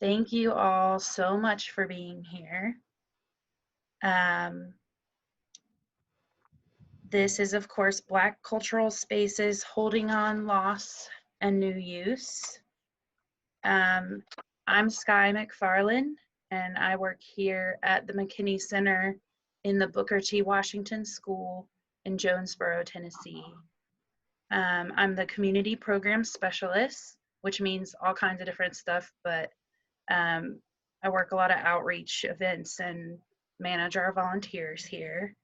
Thank you all so much for being here. This is, of course, Black Cultural Spaces Holding on Loss and New Use. I'm Sky McFarland, and I work here at the McKinney Center in the Booker T. Washington School in Jonesborough, Tennessee. I'm the Community Program Specialist, which means all kinds of different stuff, but I work a lot of outreach events and manage our volunteers here.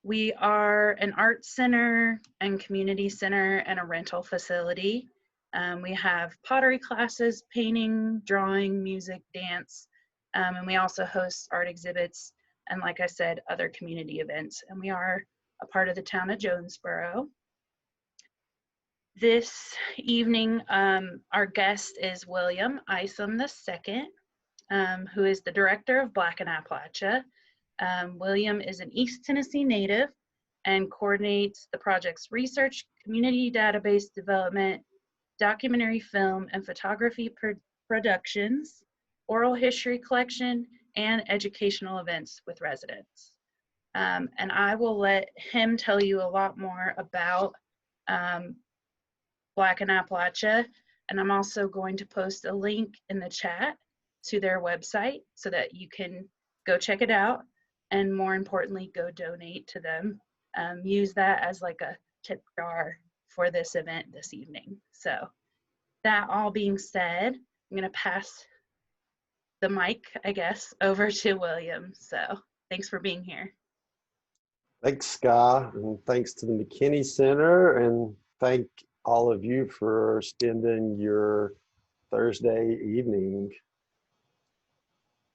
We are an art center and community center and a rental facility. We have pottery classes, painting, drawing, music, dance, and we also host art exhibits and, like I said, other community events. And we are a part of the town of Jonesborough. This evening, our guest is William Isom II, who is the director of Black in Appalachia. William is an East Tennessee native and coordinates the project's research, community database development, documentary film and photography productions, oral history collection, and educational events with residents. And I will let him tell you a lot more about Black in Appalachia, and I'm also going to post a link in the chat to their website so that you can go check it out, and more importantly, go donate to them. Use that as like a tip jar for this event this evening. So that all being said, I'm gonna pass the mic, I guess, over to William. So thanks for being here. Thanks, Sky, and thanks to the McKinney Center, and thank all of you for spending your Thursday evening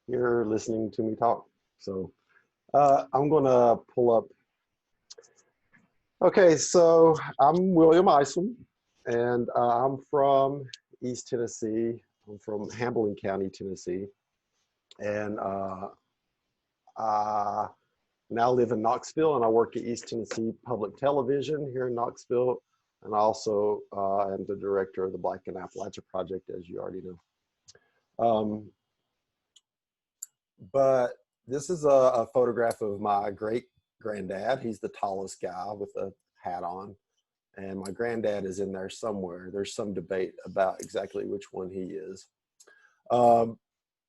here listening to me talk. So I'm gonna pull up. Okay, so I'm William Isom, and I'm from East Tennessee. I'm from Hamilton County, Tennessee, and I now live in Knoxville, and I work at East Tennessee Public Television here in Knoxville, and I also am the director of the Black in Appalachia Project, as you already know. But this is a photograph of my great-granddad. He's the tallest guy with a hat on, and my granddad is in there somewhere. There's some debate about exactly which one he is.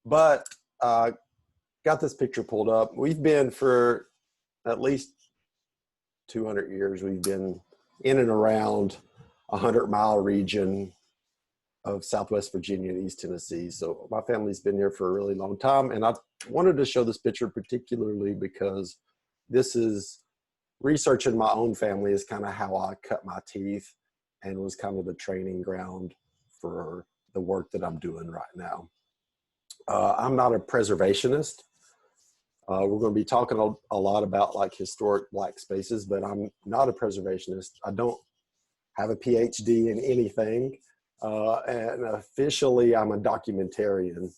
But got this picture pulled up. We've been for at least 200 years, we've been in and around 100-mile region of Southwest Virginia and East Tennessee. So my family's been here for a really long time. And I wanted to show this picture particularly because this is researching my own family is kind of how I cut my teeth and was kind of the training ground for the work that I'm doing right now. I'm not a preservationist. We're going to be talking a lot about like historic Black spaces, but I'm not a preservationist. I don't have a PhD in anything. And officially I'm a documentarian,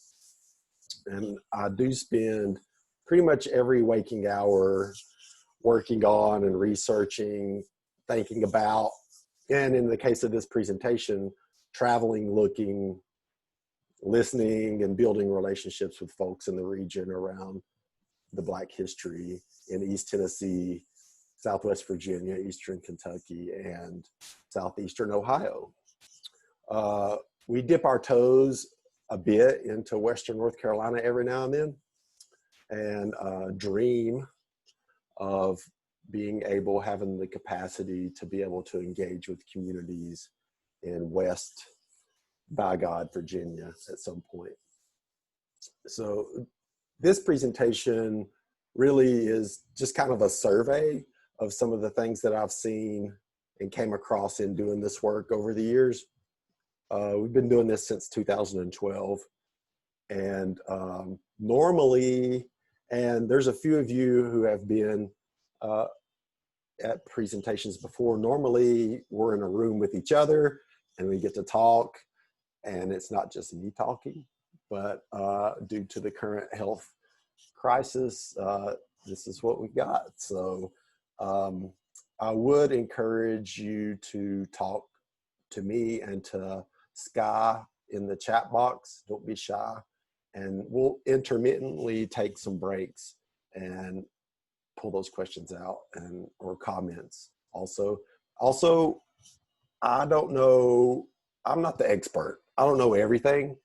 and I do spend pretty much every waking hour working on and researching, thinking about, and in the case of this presentation, traveling, looking, listening, and building relationships with folks in the region around the Black history in East Tennessee, Southwest Virginia, Eastern Kentucky, and Southeastern Ohio. We dip our toes a bit into Western North Carolina every now and then, and dream of being able, having the capacity to be able to engage with communities in West, by God, Virginia at some point. So this presentation really is just kind of a survey of some of the things that I've seen and came across in doing this work over the years. We've been doing this since 2012, and normally, and there's a few of you who have been at presentations before, normally we're in a room with each other and we get to talk, and it's not just me talking, but due to the current health crisis, this is what we got. So I would encourage you to talk to me and to Sky in the chat box. Don't be shy. And we'll intermittently take some breaks and pull those questions out or comments. Also, I don't know, I'm not the expert. I don't know everything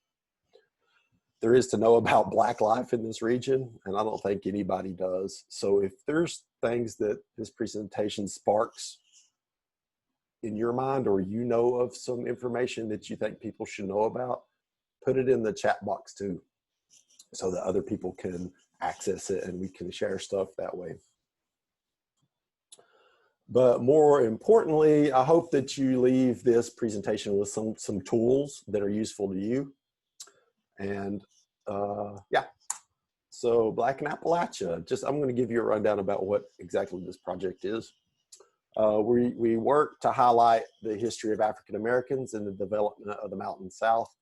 there is to know about Black life in this region, and I don't think anybody does. So if there's things that this presentation sparks in your mind, or you know of some information that you think people should know about, put it in the chat box too, so that other people can access it and we can share stuff that way. But more importantly, I hope that you leave this presentation with some tools that are useful to you. And yeah, so Black in Appalachia, I'm going to give you a rundown about what exactly this project is. We work to highlight the history of African Americans and the development of the Mountain South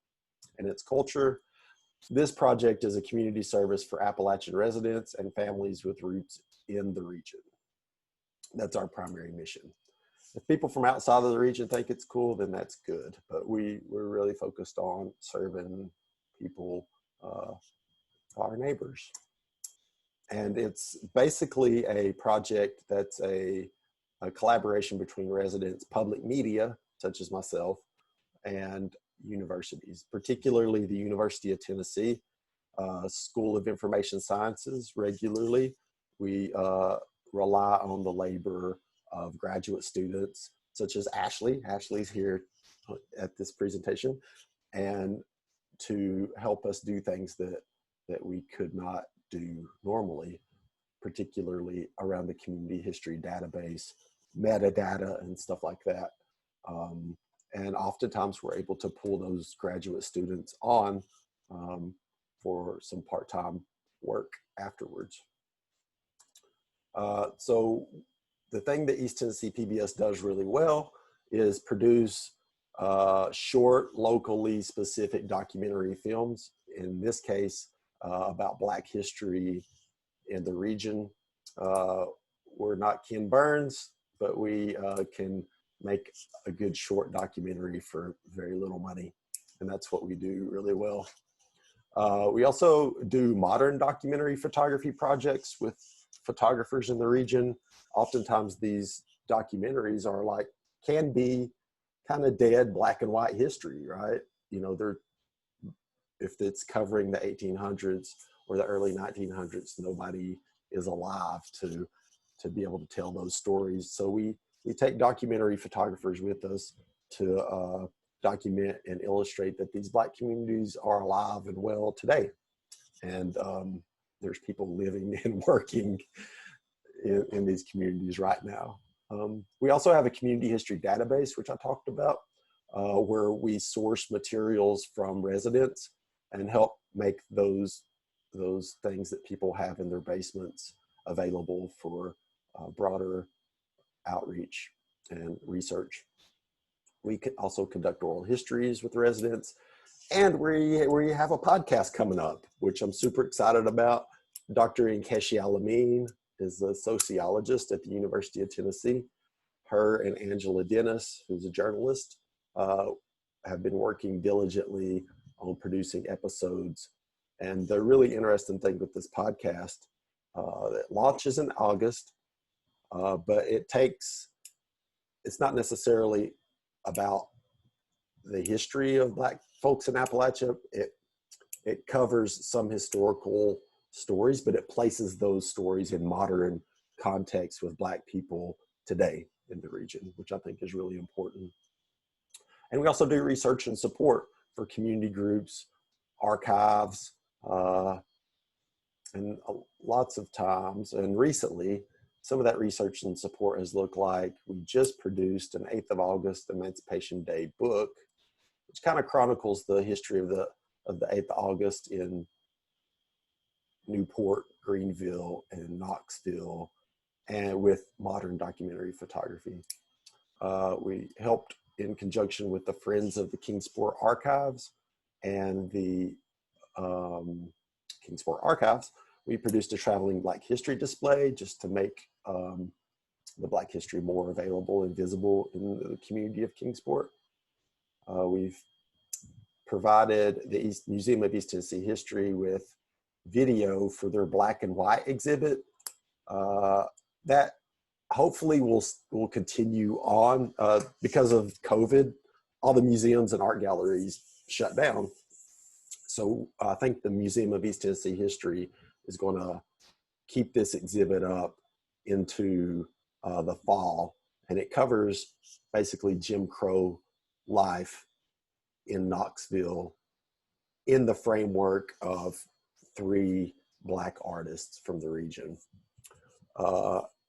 and its culture. This project is a community service for Appalachian residents and families with roots in the region. That's our primary mission. If people from outside of the region think it's cool, then that's good. But we're really focused on serving people, our neighbors. And it's basically a project that's a collaboration between residents, public media, such as myself, and universities, particularly the University of Tennessee School of Information Sciences. Regularly, we rely on the labor of graduate students, such as Ashley. Ashley's here at this presentation, and to help us do things that we could not do normally, particularly around the community history database, metadata, and stuff like that. And oftentimes we're able to pull those graduate students on for some part-time work afterwards. So the thing that East Tennessee PBS does really well is produce short, locally specific documentary films, in this case, about Black history in the region. We're not Ken Burns, but we can make a good short documentary for very little money, and that's what we do really well. We also do modern documentary photography projects with photographers in the region. Oftentimes these documentaries can be kind of dead black and white history, right? You know, if it's covering the 1800s or the early 1900s, nobody is alive to be able to tell those stories. So we take documentary photographers with us to document and illustrate that these Black communities are alive and well today. And there's people living and working in these communities right now. We also have a community history database, which I talked about, where we source materials from residents and help make those things that people have in their basements available for broader outreach and research. We can also conduct oral histories with residents, and we have a podcast coming up, which I'm super excited about. Dr. Nkechi Alameen is a sociologist at the University of Tennessee. Her and Angela Dennis, who's a journalist, have been working diligently on producing episodes. And the really interesting thing with this podcast, it launches in August, but it's not necessarily about the history of Black folks in Appalachia. It covers some historical stories, but it places those stories in modern context with Black people today in the region, which I think is really important. And we also do research and support for community groups, archives, and lots of times, and recently, some of that research and support has looked like we just produced an 8th of August Emancipation Day book, which kind of chronicles the history of the 8th of August in Newport, Greenville, and Knoxville, and with modern documentary photography. We helped in conjunction with the Friends of the Kingsport Archives and the Kingsport Archives. We produced a traveling Black history display just to make the Black history more available and visible in the community of Kingsport. We've provided the Museum of East Tennessee History with video for their black and white exhibit. That hopefully will continue on. Because of COVID, all the museums and art galleries shut down. So I think the Museum of East Tennessee History is going to keep this exhibit up into the fall, and it covers basically Jim Crow life in Knoxville in the framework of 3 black artists from the region.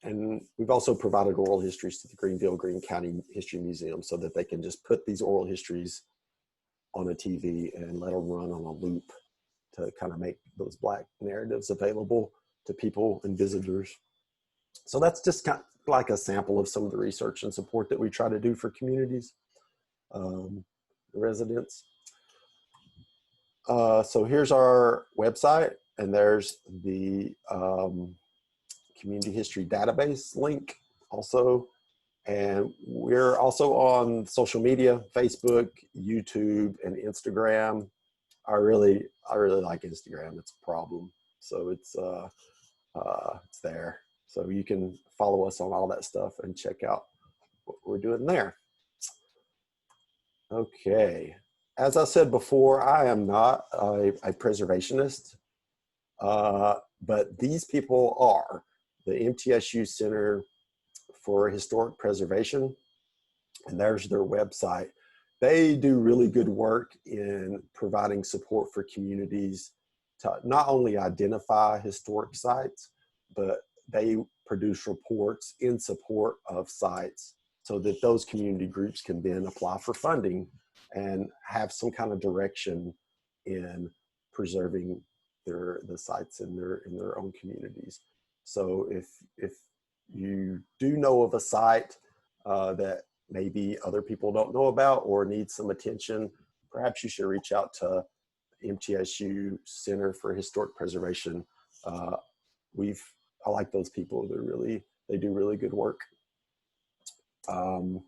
And we've also provided oral histories to the Green County History Museum so that they can just put these oral histories on a TV and let them run on a loop to kind of make those black narratives available to people and visitors. So that's just kind of like a sample of some of the research and support that we try to do for communities, residents. So here's our website, and there's the community history database link also. And we're also on social media, Facebook, YouTube, and Instagram. I really like Instagram. It's a problem. So it's there. So you can follow us on all that stuff and check out what we're doing there. Okay. As I said before, I am not a preservationist, but these people are. The MTSU Center for Historic Preservation, and there's their website. They do really good work in providing support for communities to not only identify historic sites, but they produce reports in support of sites so that those community groups can then apply for funding and have some kind of direction in preserving the sites in their own communities. So if you do know of a site that maybe other people don't know about or need some attention, perhaps you should reach out to MTSU Center for Historic Preservation. I like those people. They do really good work. And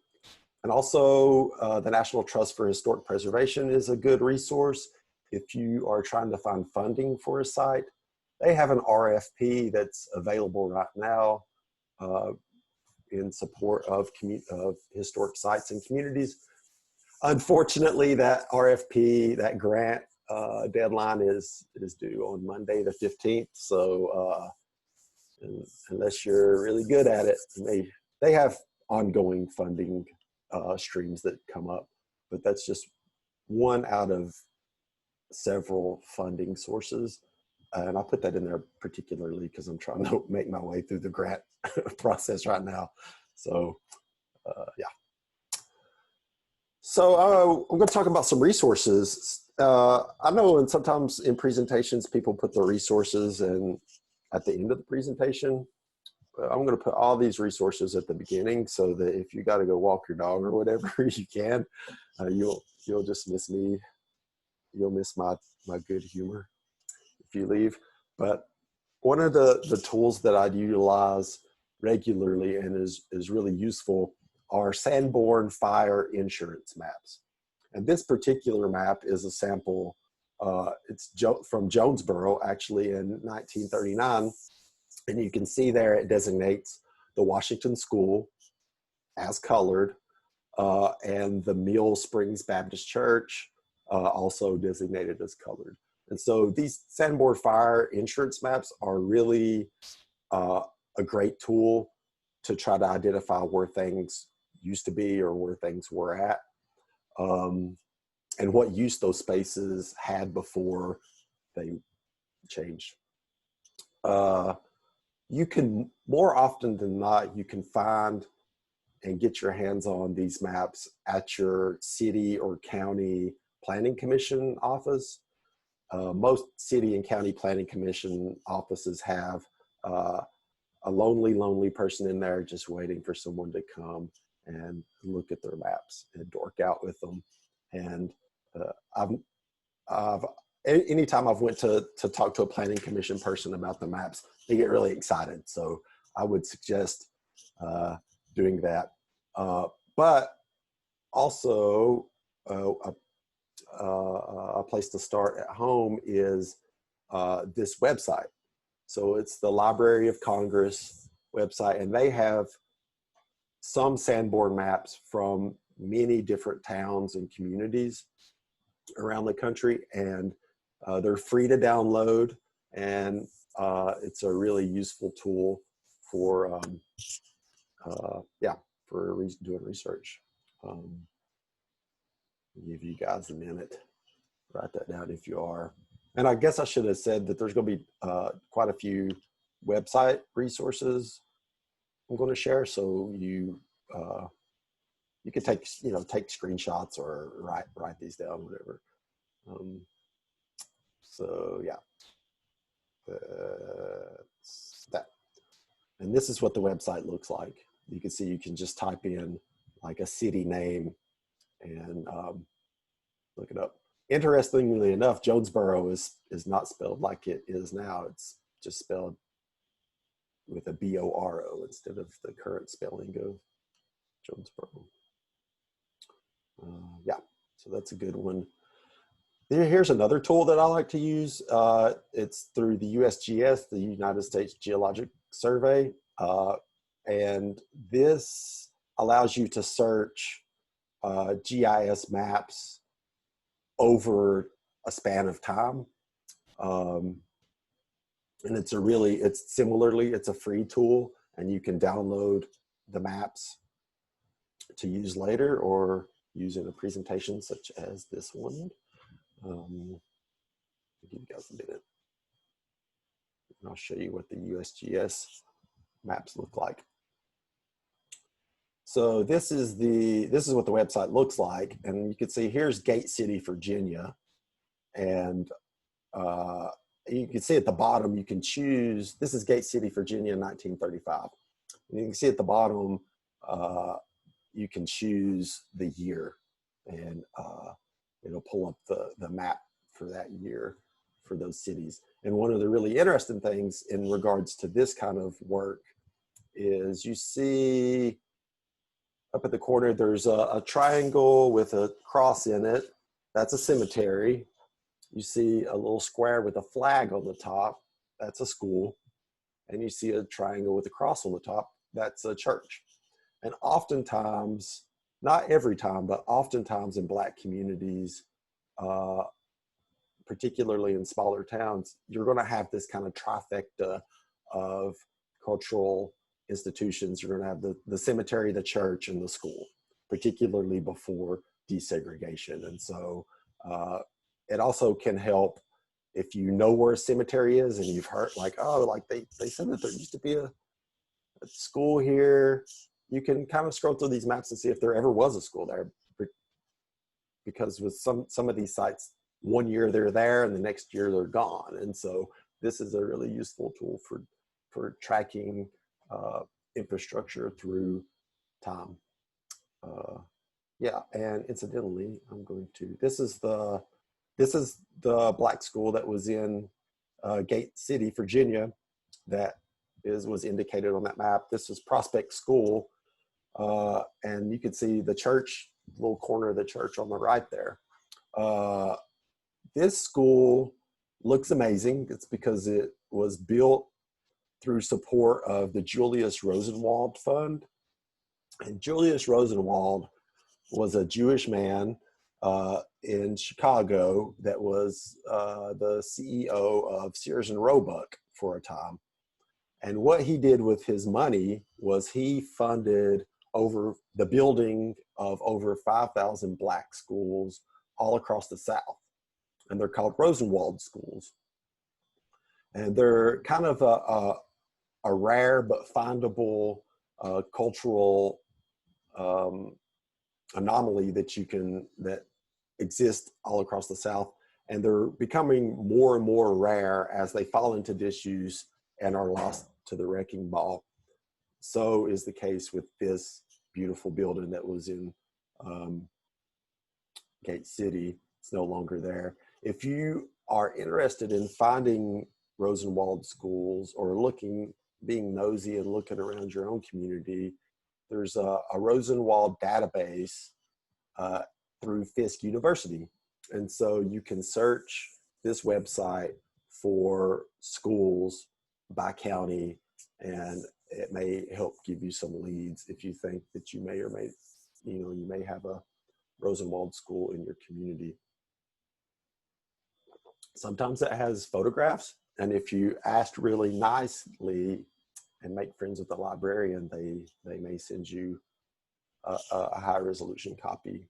also the National Trust for Historic Preservation is a good resource if you are trying to find funding for a site. They have an RFP that's available right now in support of historic sites and communities. Unfortunately, that RFP, that grant deadline is due on Monday the 15th. So unless you're really good at it, they have ongoing funding streams that come up, but that's just one out of several funding sources. And I put that in there particularly because I'm trying to make my way through the grant process right now. So, yeah. So I'm going to talk about some resources. I know and sometimes in presentations, people put the resources at the end of the presentation. I'm going to put all these resources at the beginning so that if you got to go walk your dog or whatever, you can. You'll just miss me. You'll miss my good humor if you leave. But one of the tools that I'd utilize regularly and is really useful are Sanborn fire insurance maps. And this particular map is a sample. It's from Jonesborough, actually, in 1939. And you can see there it designates the Washington School as colored, and the Mill Springs Baptist Church also designated as colored. And so these Sanborn fire insurance maps are really a great tool to try to identify where things used to be or where things were at, and what use those spaces had before they changed. You can, more often than not, you can find and get your hands on these maps at your city or county planning commission office. Most city and county planning commission offices have a lonely person in there just waiting for someone to come and look at their maps and dork out with them. And anytime I've went to talk to a planning commission person about the maps, they get really excited. So I would suggest doing that. But also a place to start at home is this website. So it's the Library of Congress website, and they have some Sanborn maps from many different towns and communities around the country, and they're free to download, and it's a really useful tool for doing research. I'll give you guys a minute. Write that down if you are. And I guess I should have said that there's going to be quite a few website resources I'm going to share, so you can take screenshots or write these down, whatever. So yeah, that's that. And this is what the website looks like. You can see you can just type in like a city name and look it up. Interestingly enough, Jonesborough is not spelled like it is now. It's just spelled with a B-O-R-O instead of the current spelling of Jonesborough. Yeah, so that's a good one. Here's another tool that I like to use. It's through the USGS, the United States Geologic Survey. And this allows you to search GIS maps over a span of time. And it's a free tool, and you can download the maps to use later or use in a presentation such as this one. I'll give you guys a minute, and I'll show you what the USGS maps look like. So this is what the website looks like, and you can see here's Gate City, Virginia, and you can see at the bottom you can choose. This is Gate City, Virginia, 1935. And you can see at the bottom you can choose the year, and it'll pull up the map for that year for those cities. And one of the really interesting things in regards to this kind of work is you see up at the corner, there's a triangle with a cross in it. That's a cemetery. You see a little square with a flag on the top. That's a school. And you see a triangle with a cross on the top. That's a church. And oftentimes, not every time, but oftentimes in Black communities, particularly in smaller towns, you're going to have this kind of trifecta of cultural institutions. You're going to have the cemetery, the church, and the school, particularly before desegregation. And so it also can help if you know where a cemetery is and you've heard like, oh, like they said that there used to be a school here. You can kind of scroll through these maps and see if there ever was a school there, because with some of these sites, one year they're there and the next year they're gone. And so this is a really useful tool for tracking infrastructure through time. Yeah, and incidentally, this is the Black school that was in Gate City, Virginia, that was indicated on that map. This is Prospect School, and you can see the church, little corner of the church on the right there. This school looks amazing. It's because it was built through support of the Julius Rosenwald Fund. And Julius Rosenwald was a Jewish man in Chicago that was the CEO of Sears and Roebuck for a time. And what he did with his money was he funded over the building of over 5,000 Black schools all across the South. And they're called Rosenwald schools. And they're kind of a rare but findable cultural anomaly that exists all across the South. And they're becoming more and more rare as they fall into disuse and are lost to the wrecking ball. So is the case with this beautiful building that was in Gate City. It's no longer there. If you are interested in finding Rosenwald schools or being nosy and looking around your own community, there's a Rosenwald database through Fisk University. And so you can search this website for schools by county, and it may help give you some leads if you think that you may or may, you may have a Rosenwald school in your community. Sometimes it has photographs, and if you asked really nicely and make friends with the librarian, they may send you a high resolution copy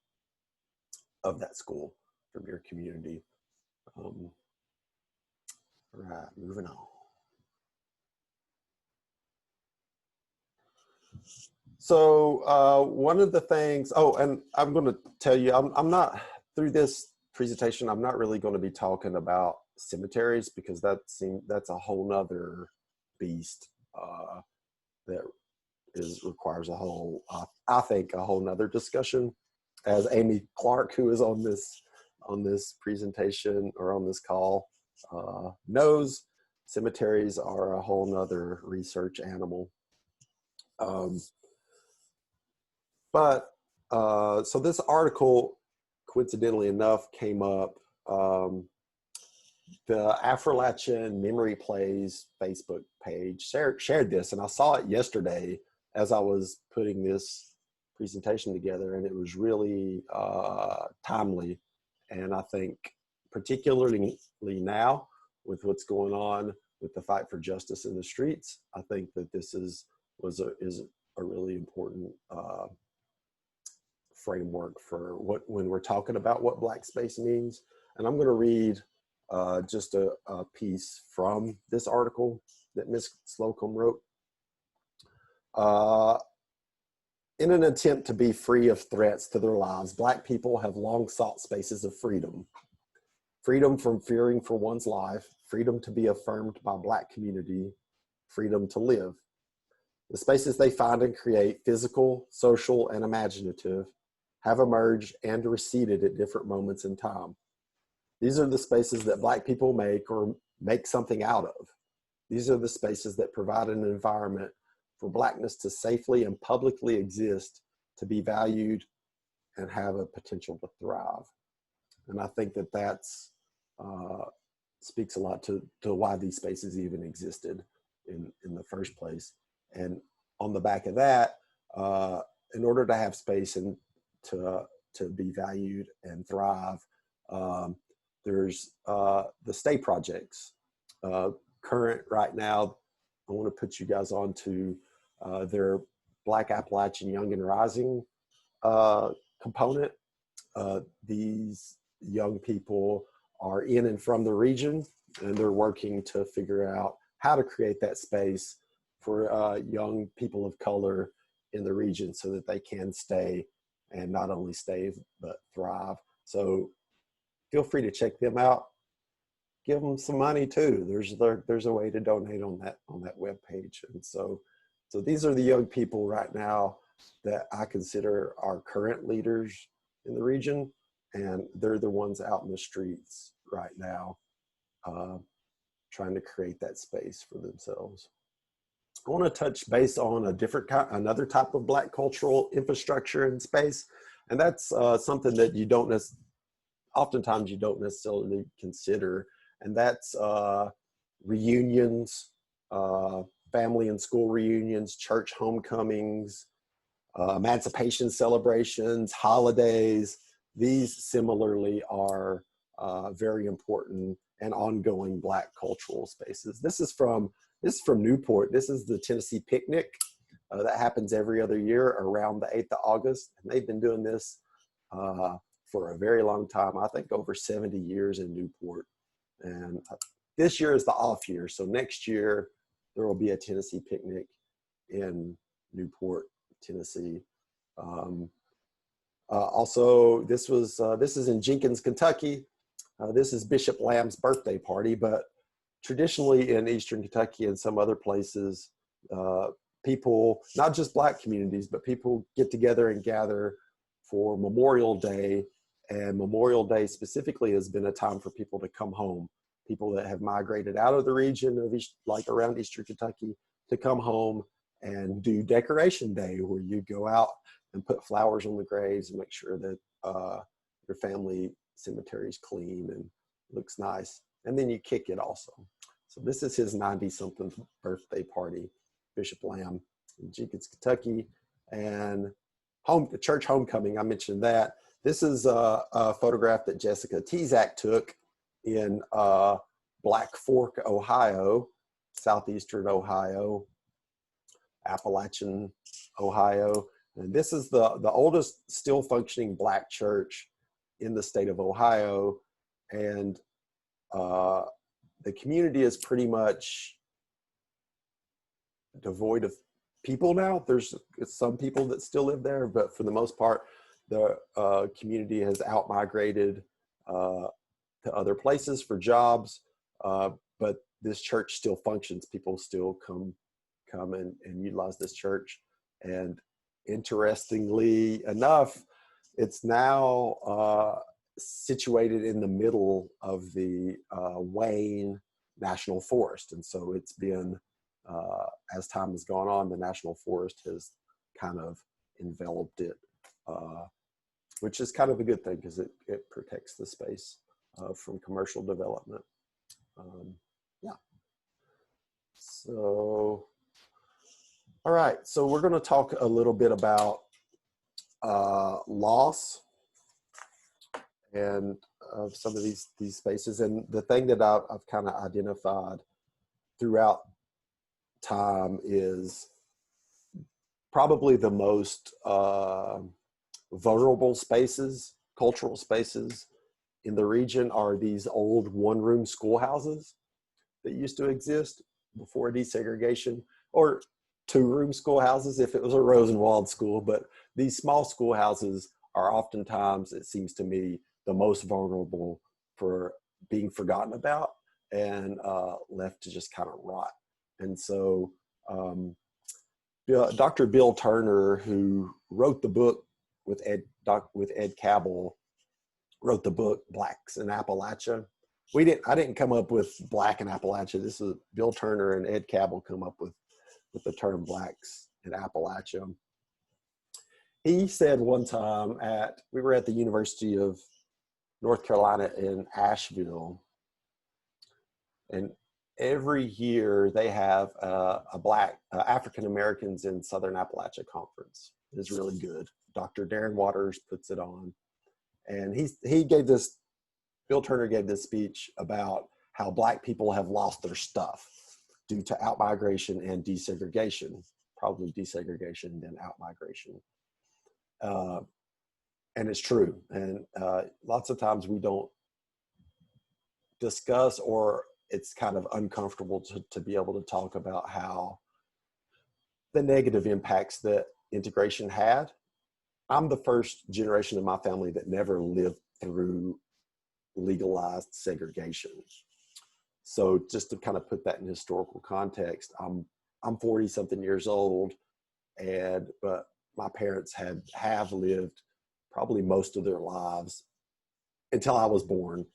of that school from your community. All right, moving on. So one of the things, and I'm going to tell you, I'm not, through this presentation, I'm not really going to be talking about cemeteries, because that's a whole nother beast that requires a whole, I think, a whole nother discussion. As Amy Clark, who is on this presentation or on this call, knows, cemeteries are a whole nother research animal. So this article, coincidentally enough, came up. The Appalachian Memory Plays Facebook page shared this, and I saw it yesterday as I was putting this presentation together, and it was really timely. And I think particularly now, with what's going on with the fight for justice in the streets, I think that this is a really important framework for when we're talking about what Black space means. And I'm going to read just a piece from this article that Ms. Slocum wrote. In an attempt to be free of threats to their lives, Black people have long sought spaces of freedom. Freedom from fearing for one's life, freedom to be affirmed by Black community, freedom to live. The spaces they find and create, physical, social, and imaginative, have emerged and receded at different moments in time. These are the spaces that Black people make or make something out of. These are the spaces that provide an environment for Blackness to safely and publicly exist, to be valued, and have a potential to thrive. And I think that that's speaks a lot to why these spaces even existed in the first place. And on the back of that, in order to have space and to be valued and thrive, there's the state projects. Current right now, I want to put you guys on to their Black Appalachian Young and Rising component. These young people are in and from the region, and they're working to figure out how to create that space for young people of color in the region so that they can stay, and not only stay, but thrive. So feel free to check them out. Give them some money too. There's a way to donate on that web page. And so these are the young people right now that I consider our current leaders in the region, and they're the ones out in the streets right now, trying to create that space for themselves. I want to touch base on another type of Black cultural infrastructure and space, and that's something that oftentimes you don't necessarily consider, and that's reunions, family and school reunions, church homecomings, emancipation celebrations, holidays. These similarly are very important and ongoing Black cultural spaces. This is from Newport. This is the Tennessee Picnic that happens every other year around the 8th of August. And they've been doing this for a very long time. I think over 70 years in Newport. And this year is the off year. So next year there will be a Tennessee Picnic in Newport, Tennessee. Also, this is in Jenkins, Kentucky. This is Bishop Lamb's birthday party, but traditionally in Eastern Kentucky and some other places, people, not just Black communities, but people get together and gather for Memorial Day. And Memorial Day specifically has been a time for people to come home. People that have migrated out of the region of like around Eastern Kentucky, to come home and do Decoration Day, where you go out and put flowers on the graves and make sure that your family cemetery's clean and looks nice. And then you kick it also. So this is his 90-something birthday party, Bishop Lamb in Jenkins, Kentucky. And church homecoming, I mentioned that. This is a photograph that Jessica Tezak took in Black Fork, Ohio, southeastern Ohio, Appalachian, Ohio. And this is the oldest still functioning Black church in the state of Ohio. And the community is pretty much devoid of people now. There's some people that still live there, but for the most part, the community has out-migrated to other places for jobs. But this church still functions. People still come and utilize this church. And interestingly enough, it's now situated in the middle of the Wayne National Forest. And so it's been, as time has gone on, the National Forest has kind of enveloped it, which is kind of a good thing because it protects the space from commercial development. Yeah. So, all right. So we're going to talk a little bit about loss and of some of these spaces. And the thing that I've kind of identified throughout time is probably the most vulnerable spaces, cultural spaces in the region are these old one-room schoolhouses that used to exist before desegregation, or two-room schoolhouses if it was a Rosenwald school. But these small schoolhouses are oftentimes, it seems to me, the most vulnerable for being forgotten about and left to just kind of rot. And so Dr. Bill Turner, who wrote the book with Ed Cabell, wrote the book Blacks in Appalachia. I didn't come up with Black in Appalachia. This is Bill Turner and Ed Cabell come up with the term Blacks in Appalachia. He said one time we were at the University of North Carolina in Asheville, and every year they have a Black African Americans in Southern Appalachia conference. It's really good. Dr. Darren Waters puts it on, and Bill Turner gave this speech about how Black people have lost their stuff due to outmigration and desegregation, probably desegregation then outmigration. And it's true. And lots of times we don't discuss, or it's kind of uncomfortable to be able to talk about how the negative impacts that integration had. I'm the first generation of my family that never lived through legalized segregation. So just to kind of put that in historical context, I'm 40 something years old, but my parents have lived probably most of their lives until I was born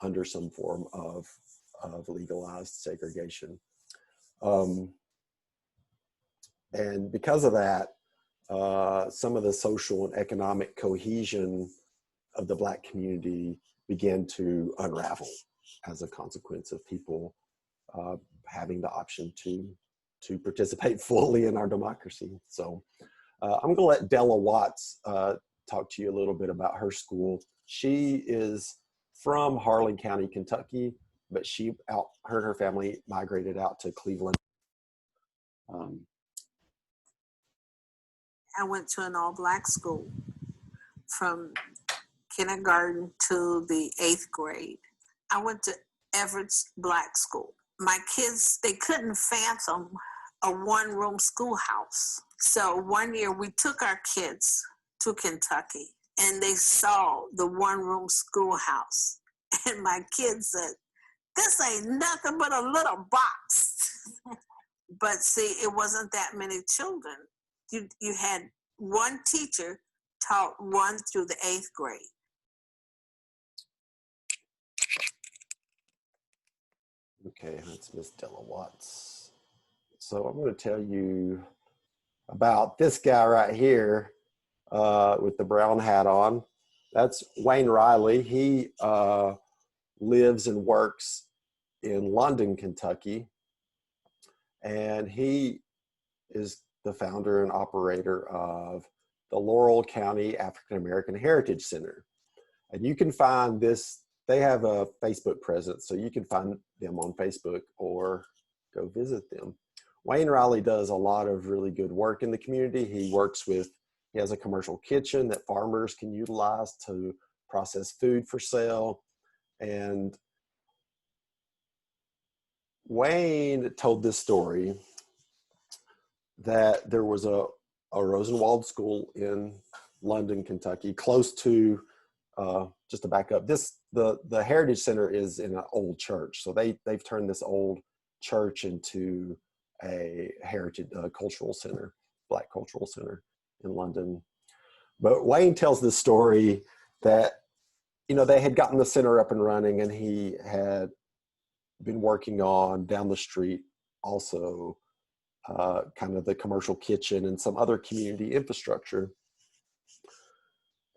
under some form of legalized segregation. And because of that, some of the social and economic cohesion of the Black community began to unravel as a consequence of people having the option to participate fully in our democracy. So I'm going to let Della Watts talk to you a little bit about her school. She is from Harlan County, Kentucky, but her and her family migrated out to Cleveland. I went to an all-Black school from kindergarten to the 8th grade. I went to Everett's Black School. My kids, they couldn't fathom a one-room schoolhouse. So one year we took our kids to Kentucky and they saw the one-room schoolhouse. And my kids said, "This ain't nothing but a little box." But see, it wasn't that many children. You had one teacher taught 1 through the 8th grade. Okay, that's Miss Della Watts. So I'm going to tell you about this guy right here with the brown hat on. That's Wayne Riley. He lives and works in London, Kentucky, and he is the founder and operator of the Laurel County African American Heritage Center. And you can find this, they have a Facebook presence, so you can find them on Facebook or go visit them. Wayne Riley does a lot of really good work in the community. He has a commercial kitchen that farmers can utilize to process food for sale. And Wayne told this story that there was a Rosenwald school in London, Kentucky, close to, just to back up, the Heritage Center is in an old church. So they've turned this old church into a heritage cultural center, Black cultural center in London. But Wayne tells this story that, they had gotten the center up and running, and he had been working on down the street also kind of the commercial kitchen and some other community infrastructure.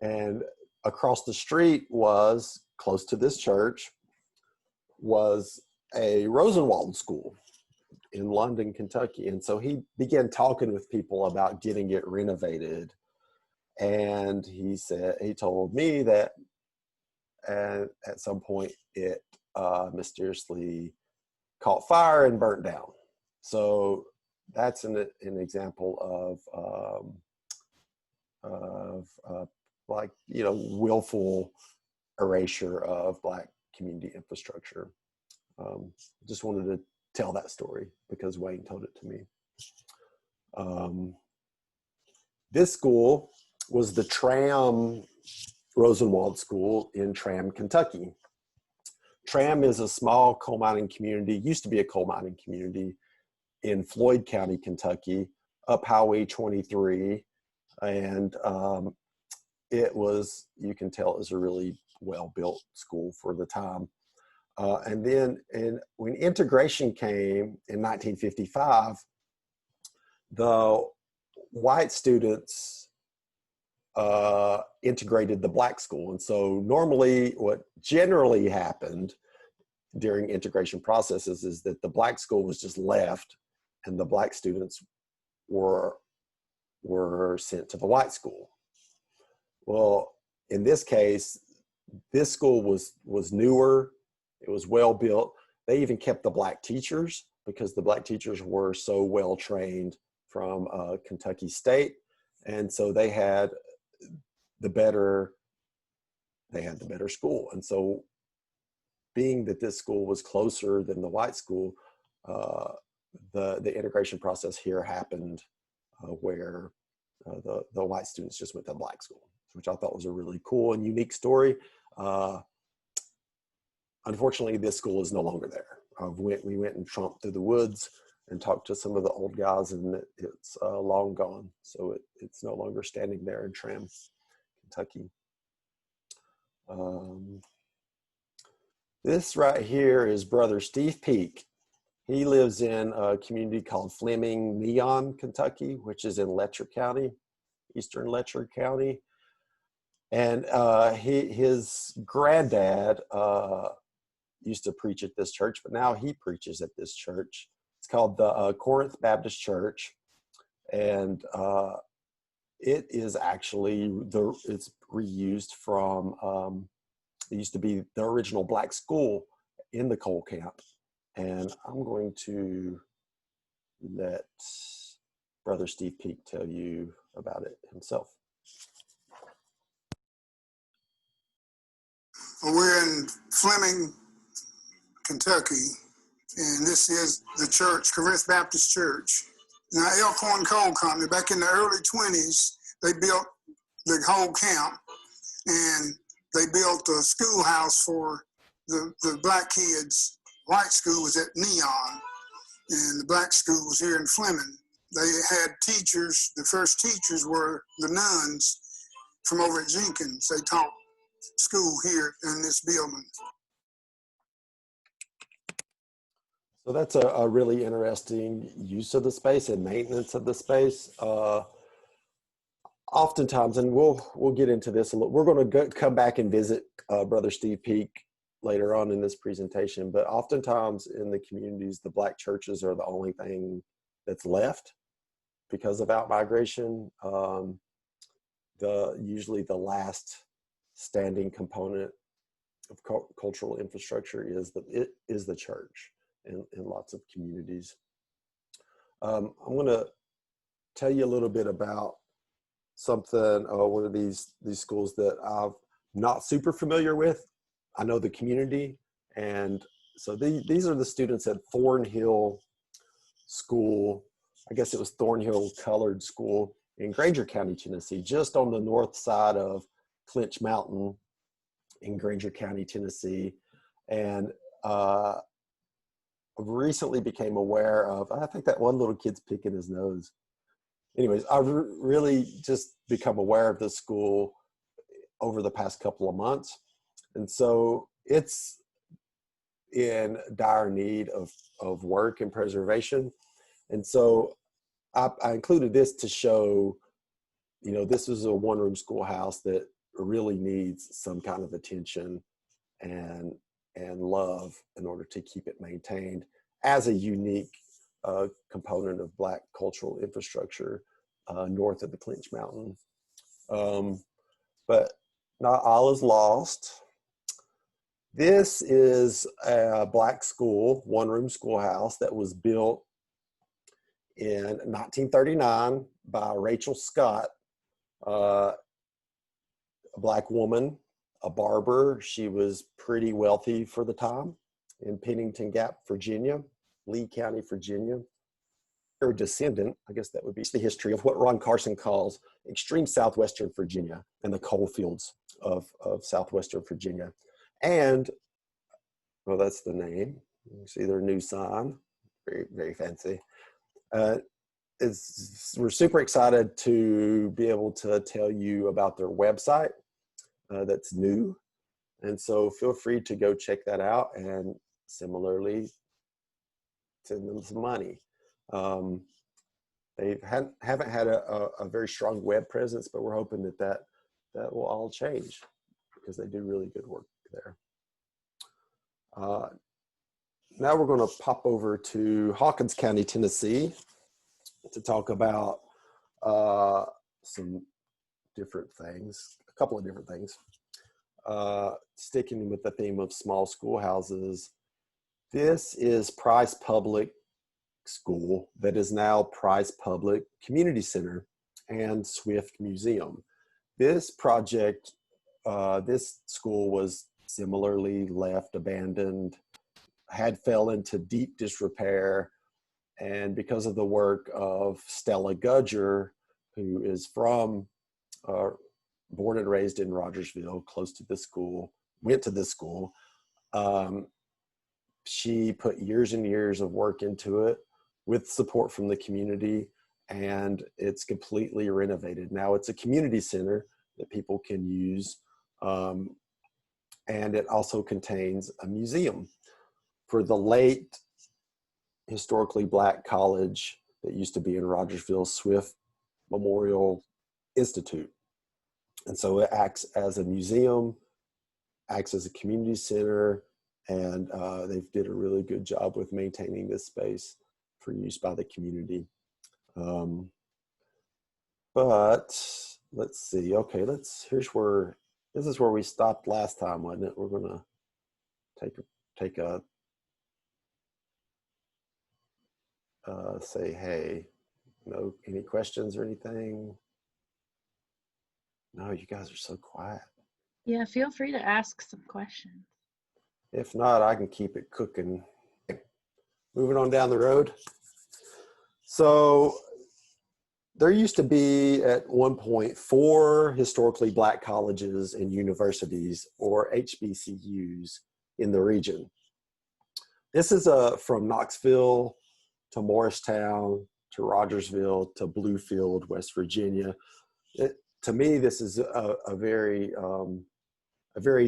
And across the street was, close to this church, was a Rosenwald school in London, Kentucky. And so he began talking with people about getting it renovated. And he told me that at some point it mysteriously caught fire and burnt down. So that's an example of willful erasure of Black community infrastructure. Just wanted to tell that story because Wayne told it to me. This school was the Tram Rosenwald School in Tram, Kentucky. Tram is a small coal mining community, used to be a coal mining community in Floyd County, Kentucky, up Highway 23. And it was, you can tell it was a really well-built school for the time. And then when integration came in 1955, the white students integrated the Black school. And so normally what generally happened during integration processes is that the Black school was just left and the Black students were sent to the white school. Well, in this case, this school was newer. It was well built. They even kept the Black teachers because the Black teachers were so well trained from Kentucky State. And so they had the better school. And so being that this school was closer than the white school, the integration process here happened where the white students just went to Black school, which I thought was a really cool and unique story. Unfortunately, this school is no longer there. We went and tromped through the woods and talked to some of the old guys, and it's long gone. So it's no longer standing there in Tram, Kentucky. This right here is Brother Steve Peak. He lives in a community called Fleming, Neon, Kentucky, which is in Letcher County, eastern Letcher County. And his granddad used to preach at this church, but now he preaches at this church. It's called the Corinth Baptist Church. And it is actually, it's reused from, it used to be the original Black school in the coal camp. And I'm going to let Brother Steve Peak tell you about it himself. We're in Fleming, Kentucky, and this is the church, Corinth Baptist Church. Now, Elkhorn Coal Company, back in the early 20s, they built the whole camp, and they built a schoolhouse for the Black kids. White school was at Neon, and the Black school was here in Fleming. They had teachers. The first teachers were the nuns from over at Jenkins. They taught school here in this building. So that's a really interesting use of the space and maintenance of the space. oftentimes, and we'll get into this a little, we're going to come back and visit Brother Steve Peak later on in this presentation, but oftentimes in the communities, the Black churches are the only thing that's left because of outmigration. Usually the last standing component of cultural infrastructure is the church in lots of communities. I'm going to tell you a little bit about something, one of these schools that I'm not super familiar with. I know the community, and so these are the students at Thornhill School. I guess it was Thornhill Colored School in Granger County, Tennessee, just on the north side of Clinch Mountain in Granger County, Tennessee. And recently became aware of, I think that one little kid's picking his nose. Anyways, I've really just become aware of this school over the past couple of months. And so it's in dire need of work and preservation. And so I included this to show, this is a one-room schoolhouse that really needs some kind of attention and love in order to keep it maintained as a unique component of Black cultural infrastructure north of the Clinch Mountain. But not all is lost. This is a Black school, one-room schoolhouse that was built in 1939 by Rachel Scott, a Black woman, a barber. She was pretty wealthy for the time in Pennington Gap, Virginia, Lee County, Virginia. Her descendant, I guess that would be the history of what Ron Carson calls extreme southwestern Virginia and the coal fields of southwestern Virginia. And, well, that's the name. You see their new sign, very, very fancy. We're super excited to be able to tell you about their website that's new. And so feel free to go check that out, and similarly, send them some money. They haven't had a very strong web presence, but we're hoping that will all change because they do really good work there. Now we're going to pop over to Hawkins County, Tennessee, to talk about some different things, a couple of different things. Sticking with the theme of small schoolhouses, this is Price Public School that is now Price Public Community Center and Swift Museum. This project, this school was similarly left abandoned, fell into deep disrepair, and because of the work of Stella Gudger, who is from, born and raised in Rogersville, close to this school, went to this school. She put years and years of work into it with support from the community, and it's completely renovated. Now it's a community center that people can use, and it also contains a museum for the late historically Black college that used to be in Rogersville, Swift Memorial Institute. And so it acts as a museum, acts as a community center, and they did a really good job with maintaining this space for use by the community. But let's see, okay, this is where we stopped last time, wasn't it? We're gonna take a say, hey, any questions or anything? No, you guys are so quiet. Yeah, feel free to ask some questions. If not, I can keep it cooking. Moving on down the road. So there used to be at one point 4 historically Black colleges and universities, or HBCUs, in the region. This is from Knoxville to Morristown to Rogersville to Bluefield, West Virginia. To me, this is a very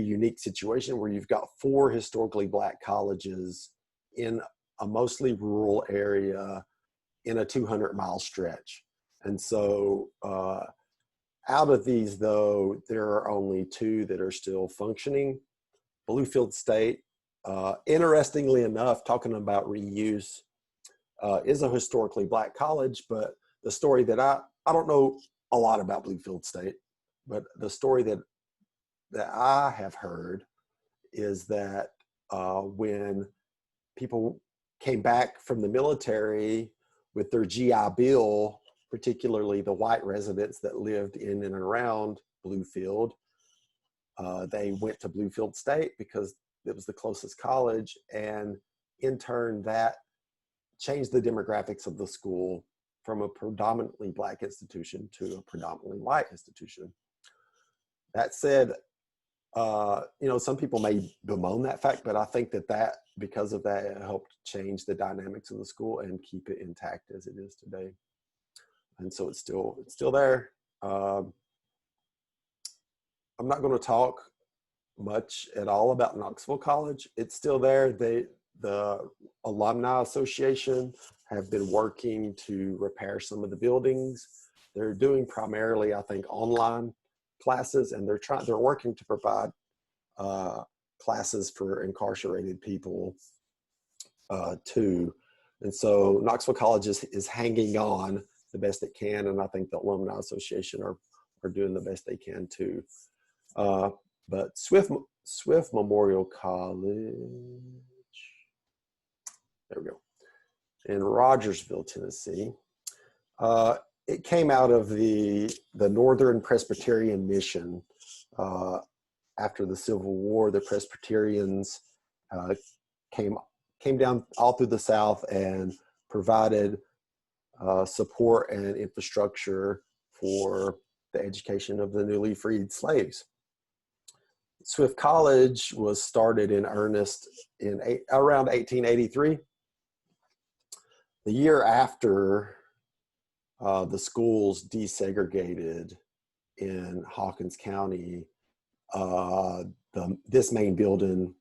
unique situation where you've got 4 historically Black colleges in a mostly rural area in a 200-mile stretch. And so Out of these, though, there are only 2 that are still functioning. Bluefield State, interestingly enough, talking about reuse, is a historically Black college, but the story that I don't know a lot about Bluefield State, but the story that I have heard is that when people came back from the military with their GI Bill, particularly the white residents that lived in and around Bluefield, they went to Bluefield State because it was the closest college, and in turn that changed the demographics of the school from a predominantly Black institution to a predominantly white institution. That said, some people may bemoan that fact, but I think that because of that, it helped change the dynamics of the school and keep it intact as it is today. And so it's still there. I'm not going to talk much at all about Knoxville College. It's still there. The Alumni Association have been working to repair some of the buildings. They're doing primarily, I think, online classes, and they're working to provide classes for incarcerated people too. And so Knoxville College is hanging on the best it can, and I think the Alumni Association are doing the best they can too. But Swift Memorial College, there we go, in Rogersville, Tennessee. It came out of the Northern Presbyterian Mission. After the Civil War, the Presbyterians came down all through the South and provided support and infrastructure for the education of the newly freed slaves. Swift College was started in earnest in around 1883. The year after the schools desegregated in Hawkins County, this main building,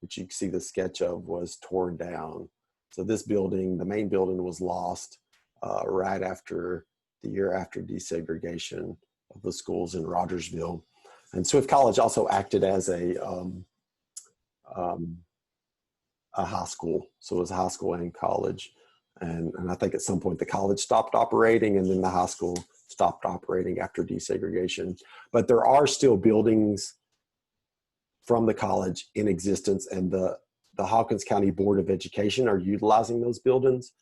which you can see the sketch of, was torn down. So this building, the main building, was lost right after the year after desegregation of the schools in Rogersville. And Swift College also acted as a high school. So it was a high school and college. And I think at some point the college stopped operating, and then the high school stopped operating after desegregation. But there are still buildings from the college in existence, and the Hawkins County Board of Education are utilizing those buildings.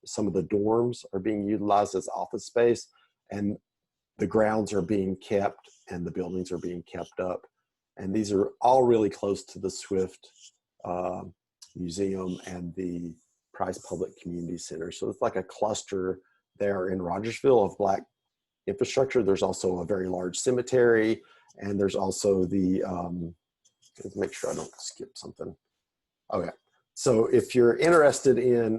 Some of the dorms are being utilized as office space, and the grounds are being kept and the buildings are being kept up. And these are all really close to the Swift Museum and the Price Public Community Center. So it's like a cluster there in Rogersville of Black infrastructure. There's also a very large cemetery, and there's also the, let's make sure I don't skip something. Oh yeah. So if you're interested in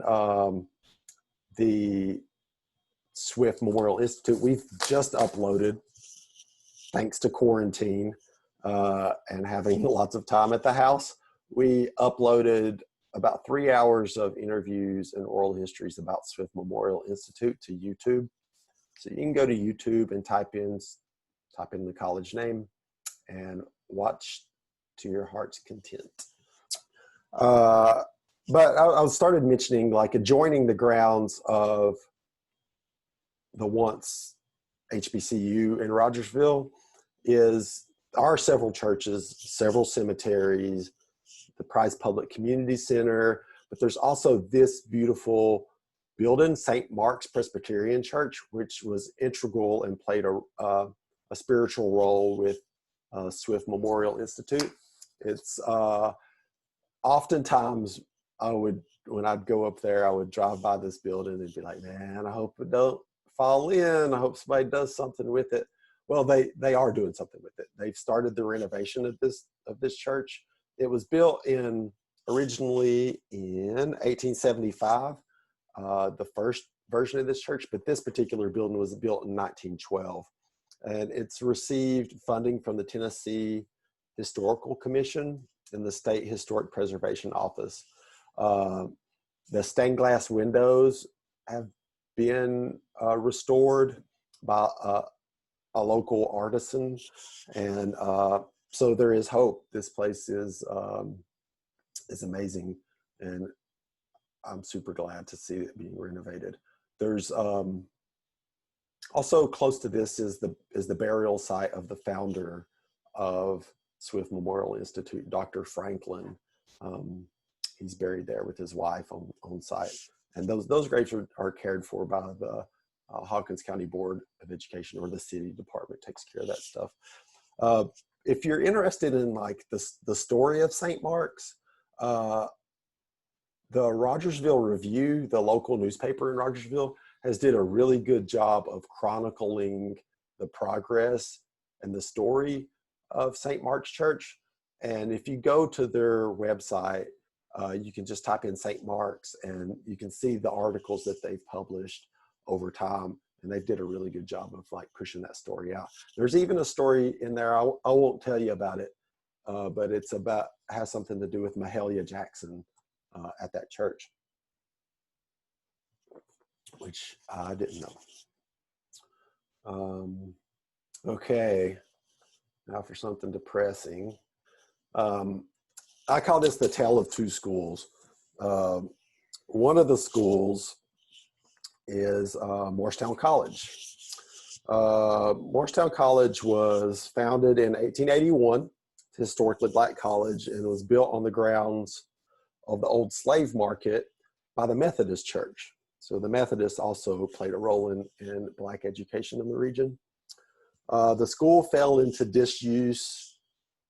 the Swift Memorial Institute, we've just uploaded, thanks to quarantine and having lots of time at the house, we uploaded about 3 hours of interviews and oral histories about Swift Memorial Institute to YouTube. So you can go to YouTube and type in the college name and watch to your heart's content. But I started mentioning, like, adjoining the grounds of the once HBCU in Rogersville are several churches, several cemeteries, the Price Public Community Center, but there's also this beautiful building, St. Mark's Presbyterian Church, which was integral and played a spiritual role with Swift Memorial Institute. It's oftentimes when I'd go up there, I would drive by this building and be like, man, I hope it don't fall in. I hope somebody does something with it. Well, they are doing something with it. They've started the renovation of this church. It was built originally in 1875, the first version of this church, but this particular building was built in 1912. And it's received funding from the Tennessee Historical Commission and the State Historic Preservation Office. The stained glass windows have been restored by a local artisan, and so there is hope. This place is amazing, and I'm super glad to see it being renovated. There's also close to this is the burial site of the founder of Swift Memorial Institute, Dr. Franklin. He's buried there with his wife on site, and those graves are cared for by the Hawkins County Board of Education, or the city department takes care of that stuff. If you're interested in like the story of St. Mark's, the Rogersville Review, the local newspaper in Rogersville, has did a really good job of chronicling the progress and the story of St. Mark's Church. And if you go to their website, you can just type in St. Mark's and you can see the articles that they've published over time. And they did a really good job of like pushing that story out. There's even a story in there, I won't tell you about it, but it's has something to do with Mahalia Jackson at that church, which I didn't know. Okay, now for something depressing. I call this the tale of two schools. One of the schools is Morristown College. Morristown College was founded in 1881, historically black college, and was built on the grounds of the old slave market by the Methodist Church. So the Methodists also played a role in black education in the region. The school fell into disuse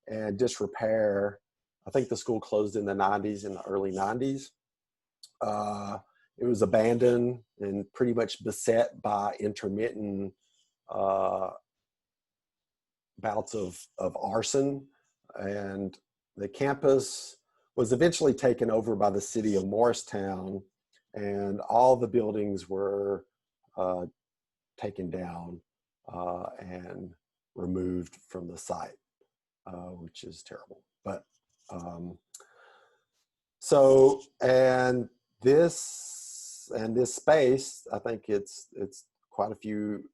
and disrepair. I think the school closed in the 90s, in the early 90s. It was abandoned and pretty much beset by intermittent bouts of arson. And the campus was eventually taken over by the city of Morristown, and all the buildings were taken down and removed from the site, which is terrible. But this space, I think it's quite a few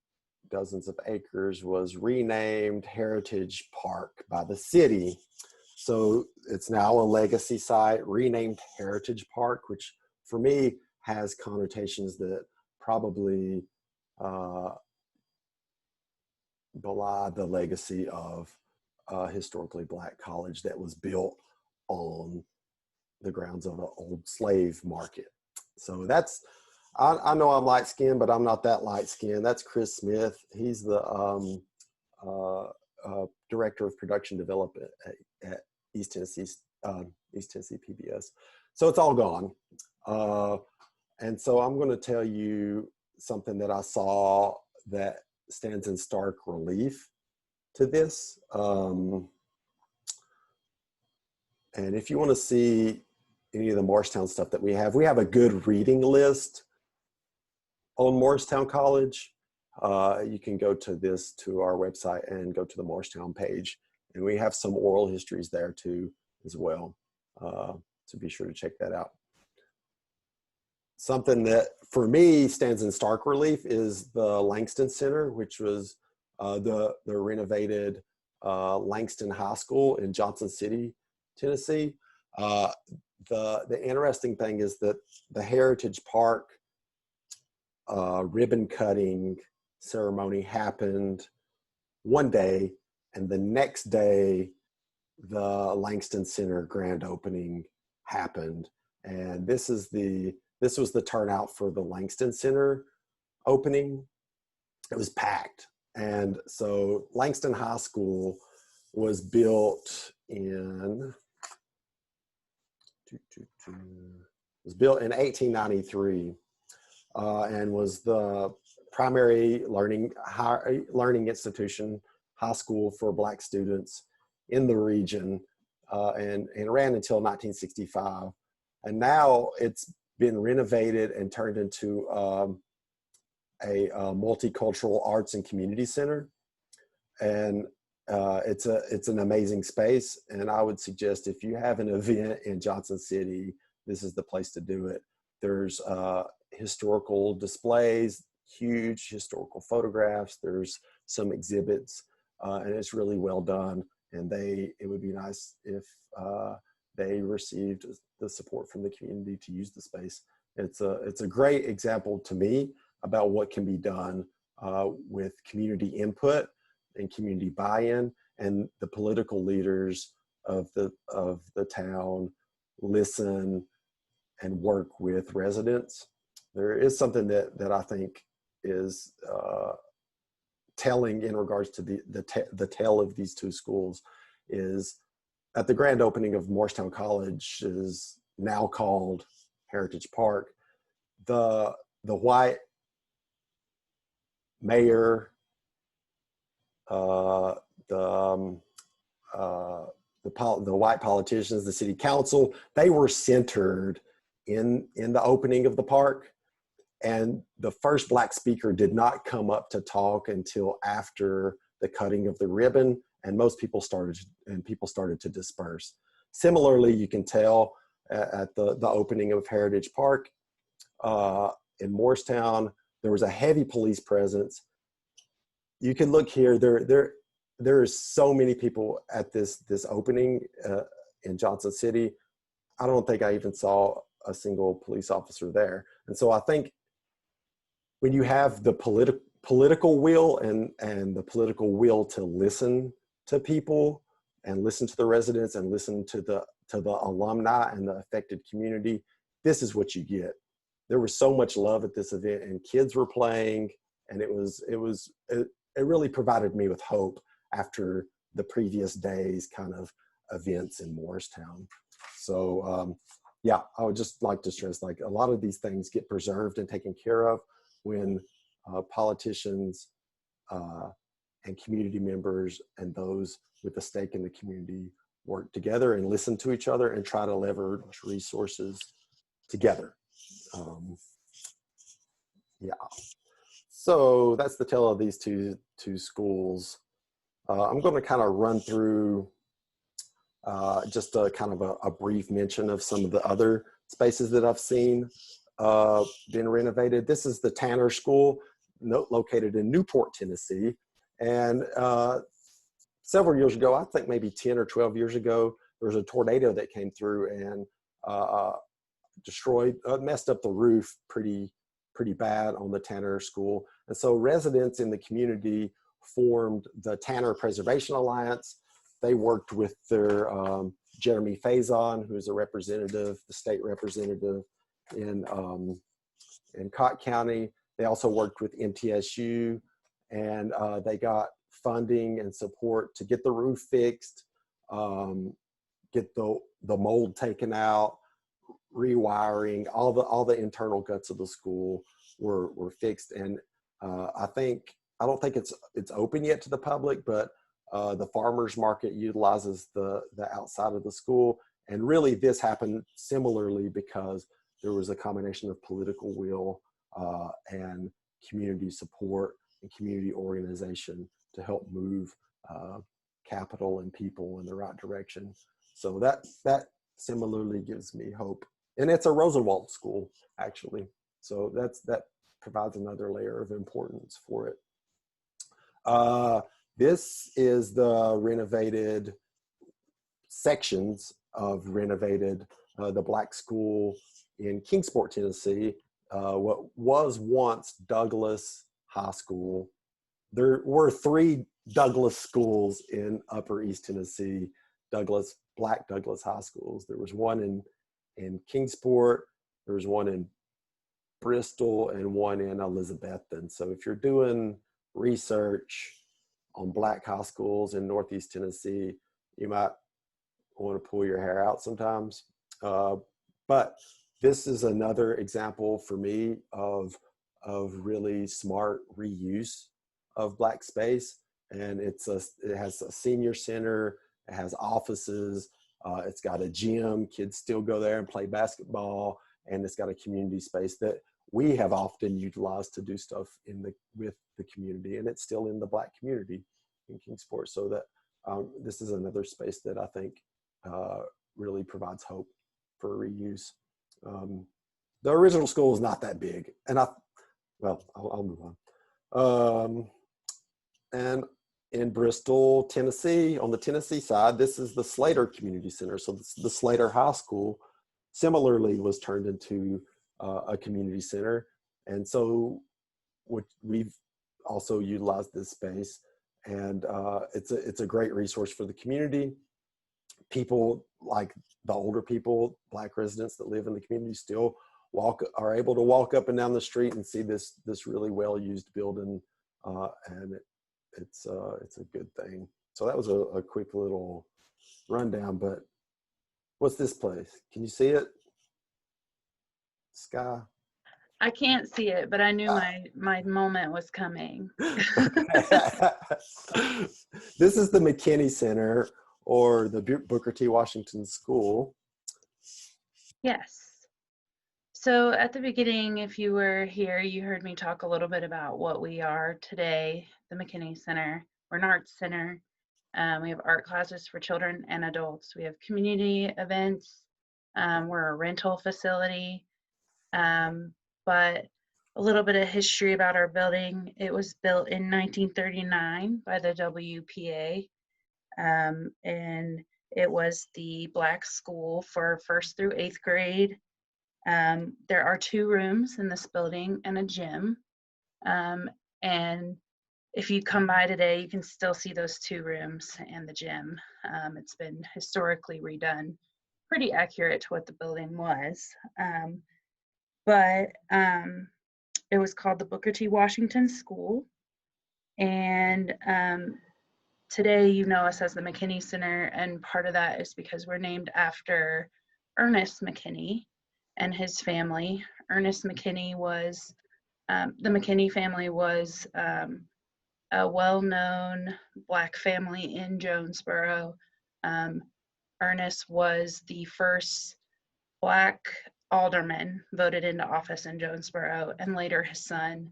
dozens of acres, was renamed Heritage Park by the city. So it's now a legacy site, renamed Heritage Park, which for me has connotations that probably belie the legacy of a historically black college that was built on the grounds of an old slave market. So that's, I know I'm light skinned, but I'm not that light skinned. That's Chris Smith. He's the director of production development at East Tennessee PBS. So it's all gone. And so I'm going to tell you something that I saw that stands in stark relief to this. And if you want to see any of the Morristown stuff that we have a good reading list on Morristown College. You can go to our website and go to the Morristown page. And we have some oral histories there too, as well. So be sure to check that out. Something that for me stands in stark relief is the Langston Center, which was the renovated Langston High School in Johnson City, Tennessee. The interesting thing is that the Heritage Park ribbon cutting ceremony happened one day, and the next day the Langston Center grand opening happened. And this was the turnout for the Langston Center opening. It was packed. And so Langston High School was built in 1893 and was the primary learning institution, high school for black students in the region, and ran until 1965. And now it's been renovated and turned into a multicultural arts and community center. And it's an amazing space. And I would suggest if you have an event in Johnson City, this is the place to do it. There's historical displays, huge historical photographs. There's some exhibits, and it's really well done. And it would be nice if they received the support from the community to use the space. It's a great example to me about what can be done with community input and community buy-in, and the political leaders of the town listen and work with residents. There is something that I think is telling in regards to the tale of these two schools is at the grand opening of Morristown College, is now called Heritage Park. The white mayor, the white politicians, the city council, they were centered in the opening of the park. And the first Black speaker did not come up to talk until after the cutting of the ribbon, and people started to disperse. Similarly, you can tell at the opening of Heritage Park in Morristown, there was a heavy police presence. You can look here, there is so many people at this opening in Johnson City. I don't think I even saw a single police officer there. And so I think when you have the political will and the political will to listen to people and listen to the residents and listen to the alumni and the affected community, this is what you get. There was so much love at this event, and kids were playing, and it really provided me with hope after the previous day's kind of events in Morristown. So yeah, I would just like to stress, like, a lot of these things get preserved and taken care of when politicians and community members and those with a stake in the community work together and listen to each other and try to leverage resources together. Yeah. So that's the tale of these two schools. I'm going to kind of run through just a kind of a brief mention of some of the other spaces that I've seen been renovated. This is the Tanner School, located in Newport, Tennessee. And several years ago, I think maybe 10 or 12 years ago, there was a tornado that came through and messed up the roof pretty bad on the Tanner School. And so residents in the community formed the Tanner Preservation Alliance. They worked with their Jeremy Faison, who is a representative, the state representative in Cott County. They also worked with MTSU, and they got funding and support to get the roof fixed, get the mold taken out, rewiring, all the internal guts of the school were fixed. And I don't think it's open yet to the public, but the farmers market utilizes the outside of the school. And really this happened similarly because there was a combination of political will and community support and community organization to help move capital and people in the right direction. So that similarly gives me hope. And it's a Rosenwald school, actually. So that provides another layer of importance for it. This is the renovated sections of the Black school in Kingsport, Tennessee, what was once Douglas High School. There were 3 Douglas schools in Upper East Tennessee, Black Douglas High Schools. There was one in Kingsport, there was one in Bristol, and one in Elizabethton. So if you're doing research on Black high schools in Northeast Tennessee, you might want to pull your hair out sometimes. But this is another example for me of really smart reuse of Black space. And it has a senior center, it has offices, it's got a gym, kids still go there and play basketball, and it's got a community space that we have often utilized to do stuff with the community, and it's still in the Black community in Kingsport. So that this is another space that I think really provides hope for reuse. The original school is not that big, and I'll move on. And in Bristol, Tennessee, on the Tennessee side, this is the Slater Community Center. So the Slater High School similarly was turned into a community center. And so we've also utilized this space, and it's a great resource for the community. People like the older people, Black residents that live in the community, still are able to walk up and down the street and see this really well used building, and it's a good thing. So that was a quick little rundown. But what's this place? Can you see it? Sky. I can't see it, but I knew my moment was coming. This is the McKinney Center, or the Booker T. Washington School. Yes. So at the beginning, if you were here, you heard me talk a little bit about what we are today, the McKinney Center. We're an arts center. We have art classes for children and adults. We have community events. We're a rental facility. But a little bit of history about our building. It was built in 1939 by the WPA, and it was the Black school for 1st through 8th grade. There are 2 rooms in this building and a gym. And if you come by today, you can still see those 2 rooms and the gym. It's been historically redone, pretty accurate to what the building was. But it was called the Booker T. Washington School. And today you know us as the McKinney Center, and part of that is because we're named after Ernest McKinney and his family. Ernest McKinney was, the McKinney family was a well-known Black family in Jonesborough. Ernest was the first Black alderman voted into office in Jonesborough, and later his son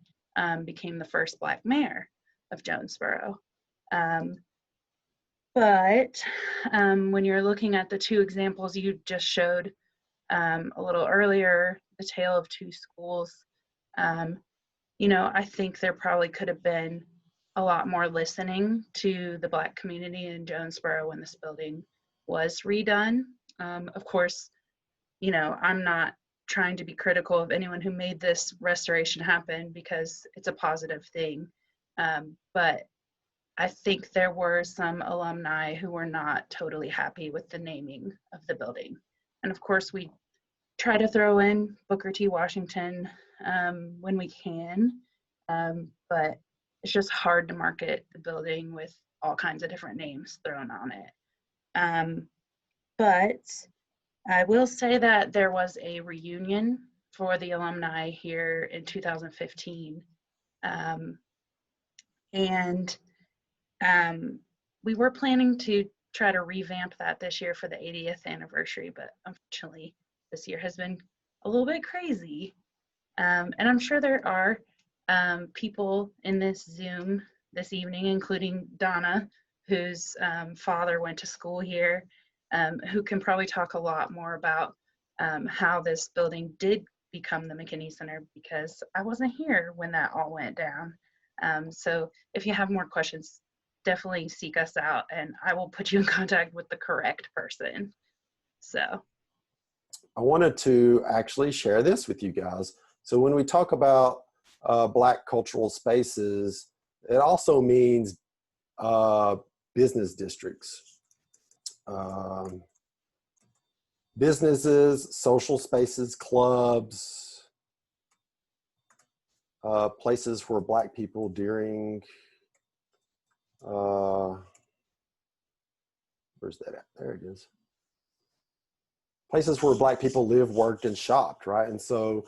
became the first Black mayor of Jonesborough. But when you're looking at the 2 examples you just showed a little earlier, the tale of 2 schools, you know, I think there probably could have been a lot more listening to the Black community in Jonesborough when this building was redone. Of course, you know, I'm not trying to be critical of anyone who made this restoration happen, because it's a positive thing. But I think there were some alumni who were not totally happy with the naming of the building. And of course, we try to throw in Booker T. Washington when we can, but it's just hard to market the building with all kinds of different names thrown on it. But I will say that there was a reunion for the alumni here in 2015. And we were planning to try to revamp that this year for the 80th anniversary, but unfortunately this year has been a little bit crazy. And I'm sure there are people in this Zoom this evening, including Donna, whose father went to school here, who can probably talk a lot more about how this building did become the McKinney Center, because I wasn't here when that all went down. So if you have more questions, definitely seek us out and I will put you in contact with the correct person. So I wanted to actually share this with you guys. So when we talk about Black cultural spaces, it also means business districts. Businesses, social spaces, clubs, places where Black people during, where's that at? There it is. Places where Black people lived, worked, and shopped, right? And so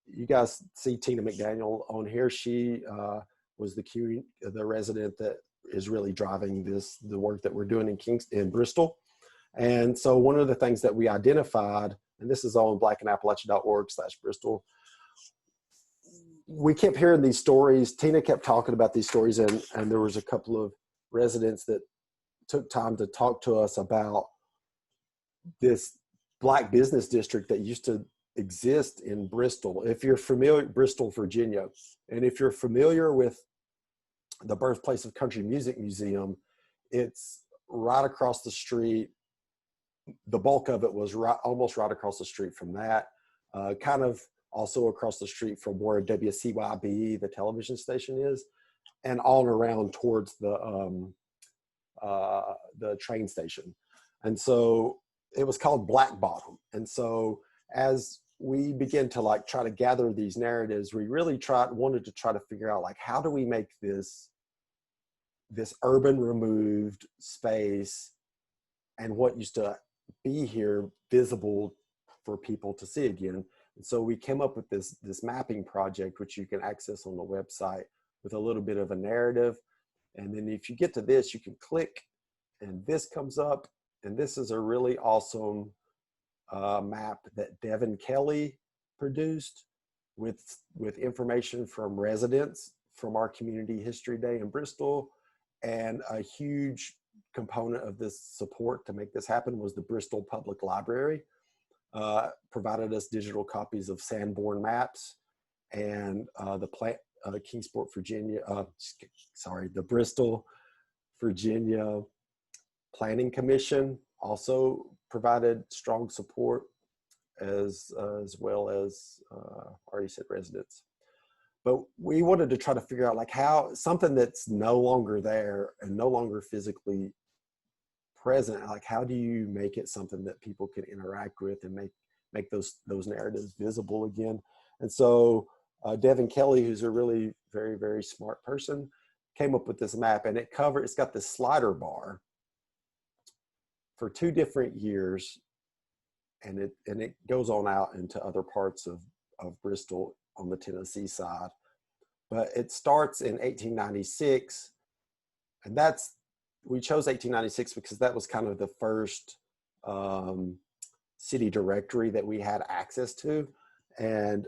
you guys see Tina McDaniel on here. She was the resident that is really driving the work that we're doing in Bristol. And so one of the things that we identified, and this is on blackinappalachia.org/Bristol, we kept hearing these stories. Tina kept talking about these stories, and there was a couple of residents that took time to talk to us about this Black business district that used to exist in Bristol. If you're familiar, Bristol, Virginia, and if you're familiar with the Birthplace of Country Music Museum. It's right across the street. The bulk of it was almost right across the street from that, kind of also across the street from where WCYB, the television station, is, and all around towards the train station. And so it was called Black Bottom. And so as we begin to like try to gather these narratives, we really wanted to try to figure out like, how do we make this urban removed space and what used to be here visible for people to see again. And so we came up with this mapping project, which you can access on the website, with a little bit of a narrative. And then if you get to this, you can click and this comes up. And this is a really awesome map that Devin Kelly produced with information from residents from our Community History Day in Bristol. And a huge component of this support to make this happen was the Bristol Public Library. Provided us digital copies of Sanborn maps, and Kingsport, Virginia, the Bristol, Virginia Planning Commission also provided strong support, as well as already said residents. But we wanted to try to figure out like how something that's no longer there and no longer physically present, like how do you make it something that people can interact with and make those narratives visible again? And so Devin Kelly, who's a really very, very smart person, came up with this map, and it's got this slider bar for 2 different years, and it goes on out into other parts of Bristol on the Tennessee side. But it starts in 1896, and we chose 1896 because that was kind of the first city directory that we had access to, and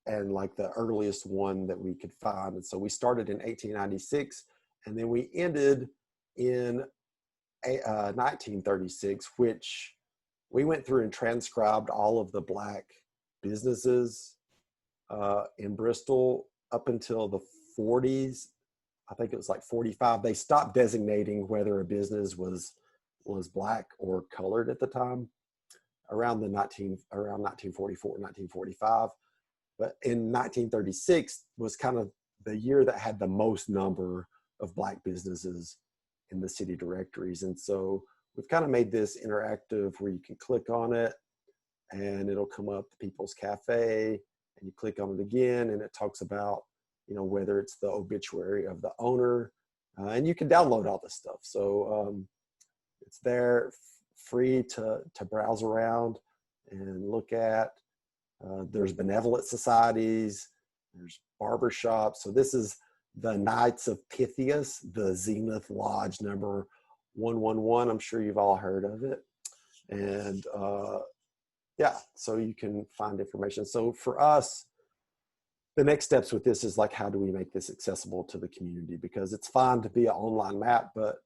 like the earliest one that we could find. And so we started in 1896, and then we ended in 1936, which we went through and transcribed all of the Black businesses in Bristol up until the 40s. I think it was like 45. They stopped designating whether a business was Black or colored at the time, around 1944, 1945. But in 1936 was kind of the year that had the most number of Black businesses in the city directories. And so we've kind of made this interactive where you can click on it and it'll come up the People's Cafe, and you click on it again and it talks about, whether it's the obituary of the owner, and you can download all this stuff. So it's there free to browse around and look at. There's benevolent societies, there's barbershops. So this is the Knights of Pythias, the Zenith Lodge number 111. I'm sure you've all heard of it. And yeah, so you can find information. So for us, the next steps with this is like, how do we make this accessible to the community? Because it's fine to be an online map, but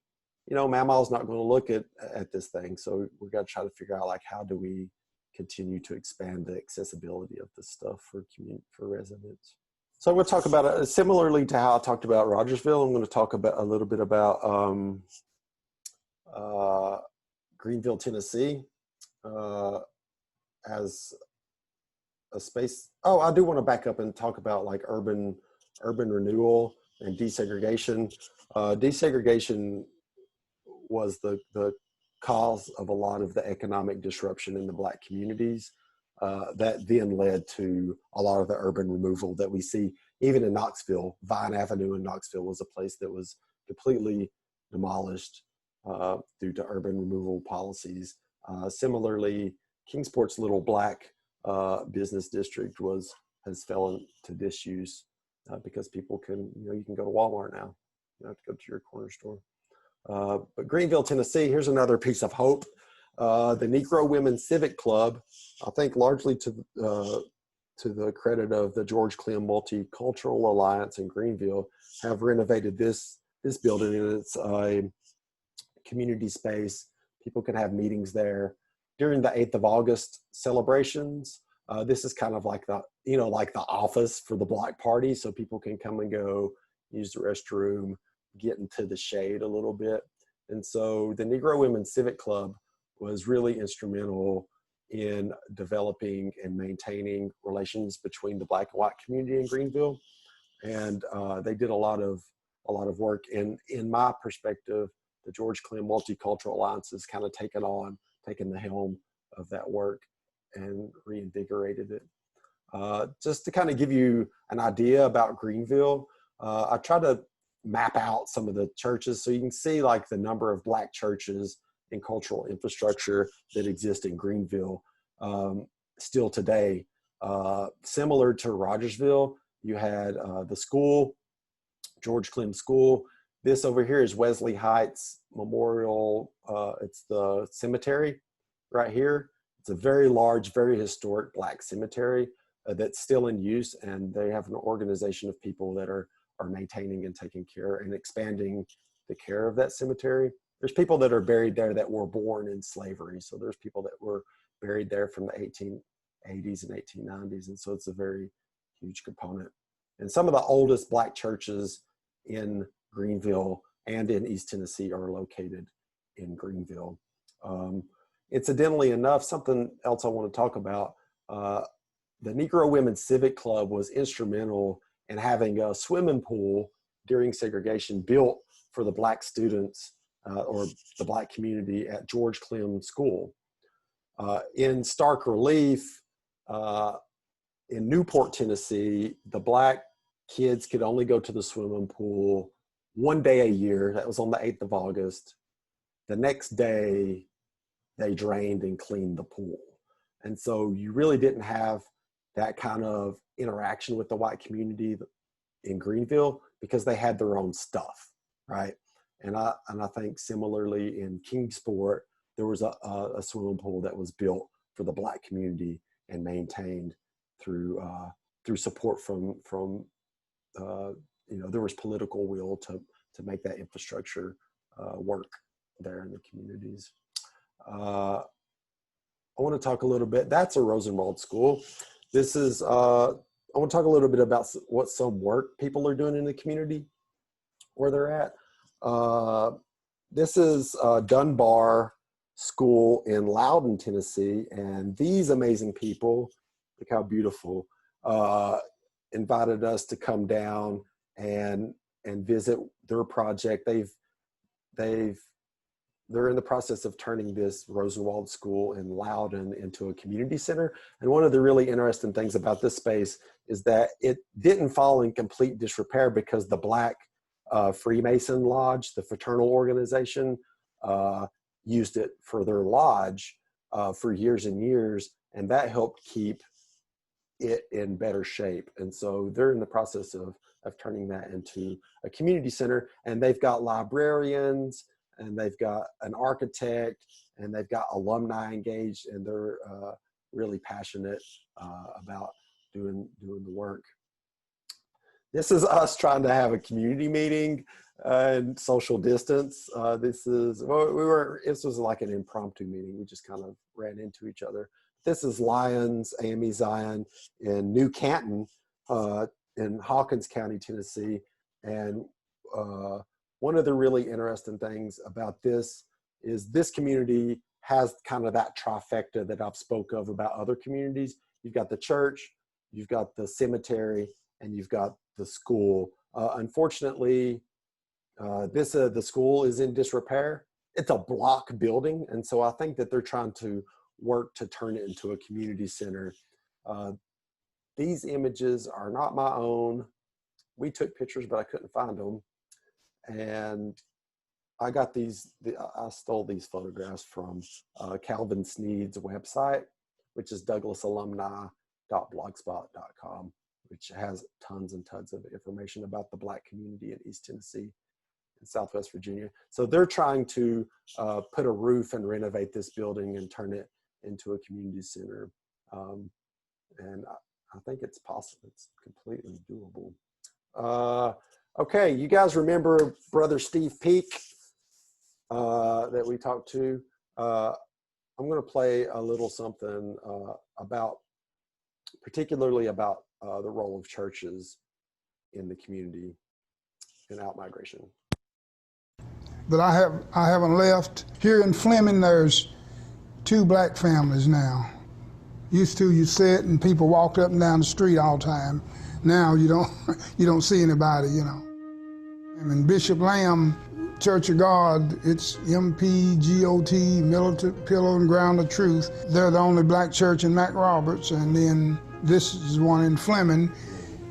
Mama's not going to look at this thing. So we've got to try to figure out like, how do we continue to expand the accessibility of this stuff for residents. So I'm going to talk about it similarly to how I talked about Rogersville. I'm going to talk about a little bit about Greenville, Tennessee, as a space. Oh, I do want to back up and talk about like urban renewal and desegregation. Desegregation was the cause of a lot of the economic disruption in the Black communities that then led to a lot of the urban removal that we see even in Knoxville. Vine Avenue in Knoxville was a place that was completely demolished due to urban removal policies. Similarly, Kingsport's little Black business district has fallen to disuse because people can, you can go to Walmart now. You don't have to go to your corner store. But Greenville, Tennessee, here's another piece of hope. The Negro Women's Civic Club, I think largely to the credit of the George Clem Multicultural Alliance in Greenville, have renovated this building, and it's a community space. People can have meetings there during the 8th of August celebrations. This is kind of like the office for the Black Party, so people can come and go use the restroom, get into the shade a little bit. And so the Negro Women's Civic Club was really instrumental in developing and maintaining relations between the Black and white community in Greenville. And they did a lot of work. And in my perspective, the George Clem Multicultural Alliance has kind of taken the helm of that work and reinvigorated it. Just to kind of give you an idea about Greenville, I try to map out some of the churches so you can see like the number of Black churches and cultural infrastructure that exist in Greenville still today. Similar to Rogersville, you had the school, George Clem School. This over here is Wesley Heights Memorial. It's the cemetery right here. It's a very large, very historic Black cemetery that's still in use, and they have an organization of people that are maintaining and taking care and expanding the care of that cemetery. There's people that are buried there that were born in slavery. So there's people that were buried there from the 1880s and 1890s. And so it's a very huge component. And some of the oldest Black churches in Greenville and in East Tennessee are located in Greenville. Incidentally enough, something else I want to talk about, the Negro Women's Civic Club was instrumental in having a swimming pool during segregation built for the Black students or the Black community at George Clem School. In stark relief, in Newport, Tennessee, the Black kids could only go to the swimming pool one day a year. That was on the 8th of August. The next day, they drained and cleaned the pool. And so you really didn't have that kind of interaction with the white community in Greenville because they had their own stuff, right? And I think similarly in Kingsport, there was a swimming pool that was built for the Black community and maintained through support from there was political will to make that infrastructure work there in the communities. I want to talk a little bit. That's a Rosenwald school. This is, I want to talk a little bit about what some work people are doing in the community where they're at. This is Dunbar School in Loudon, Tennessee. And these amazing people, look how beautiful, invited us to come down and visit their project. They're in the process of turning this Rosenwald School in Loudon into a community center. And one of the really interesting things about this space is that it didn't fall in complete disrepair because the Black Freemason Lodge, the fraternal organization, used it for their lodge for years and years, and that helped keep it in better shape. And so they're in the process of turning that into a community center, and they've got librarians, and they've got an architect, and they've got alumni engaged, and they're really passionate about doing the work. This is us trying to have a community meeting and social distance. This was like an impromptu meeting. We just kind of ran into each other. This is Lyons AME Zion in New Canton in Hawkins County, Tennessee. And one of the really interesting things about this is this community has kind of that trifecta that I've spoke of about other communities. You've got the church, you've got the cemetery, and you've got the school. Unfortunately, the school is in disrepair. It's a block building, and so I think that they're trying to work to turn it into a community center. These images are not my own. We took pictures, but I couldn't find them. And I got I stole these photographs from Calvin Sneed's website, which is douglasalumni.blogspot.com, which has tons and tons of information about the Black community in East Tennessee and Southwest Virginia. So they're trying to put a roof and renovate this building and turn it into a community center. And I think it's possible. It's completely doable. Okay, you guys remember Brother Steve Peak that we talked to? I'm going to play a little something particularly about the role of churches in the community. in out-migration. But I haven't left. Here in Fleming, there's 2 black families now. Used to, you sit and people walked up and down the street all the time. Now you don't see anybody, you know. And Bishop Lamb Church of God, it's MPGOT, Militant Pillow and Ground of Truth. They're the only black church in Mac Roberts, and then this is one in Fleming.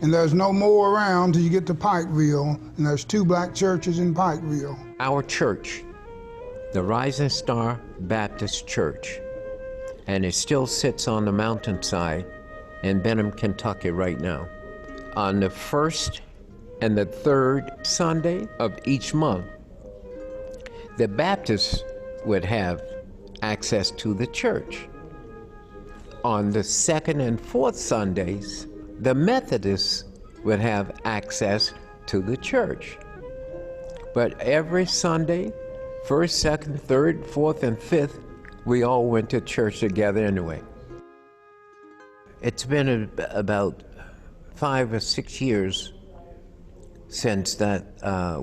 And there's no more around till you get to Pikeville, and there's 2 black churches in Pikeville. Our church, the Rising Star Baptist Church, and it still sits on the mountainside in Benham, Kentucky right now. On the 1st and the 3rd Sunday of each month, the Baptists would have access to the church. On the 2nd and 4th Sundays, the Methodists would have access to the church. But every Sunday, 1st, 2nd, 3rd, 4th, and 5th, we all went to church together anyway. It's been about 5 or 6 years since that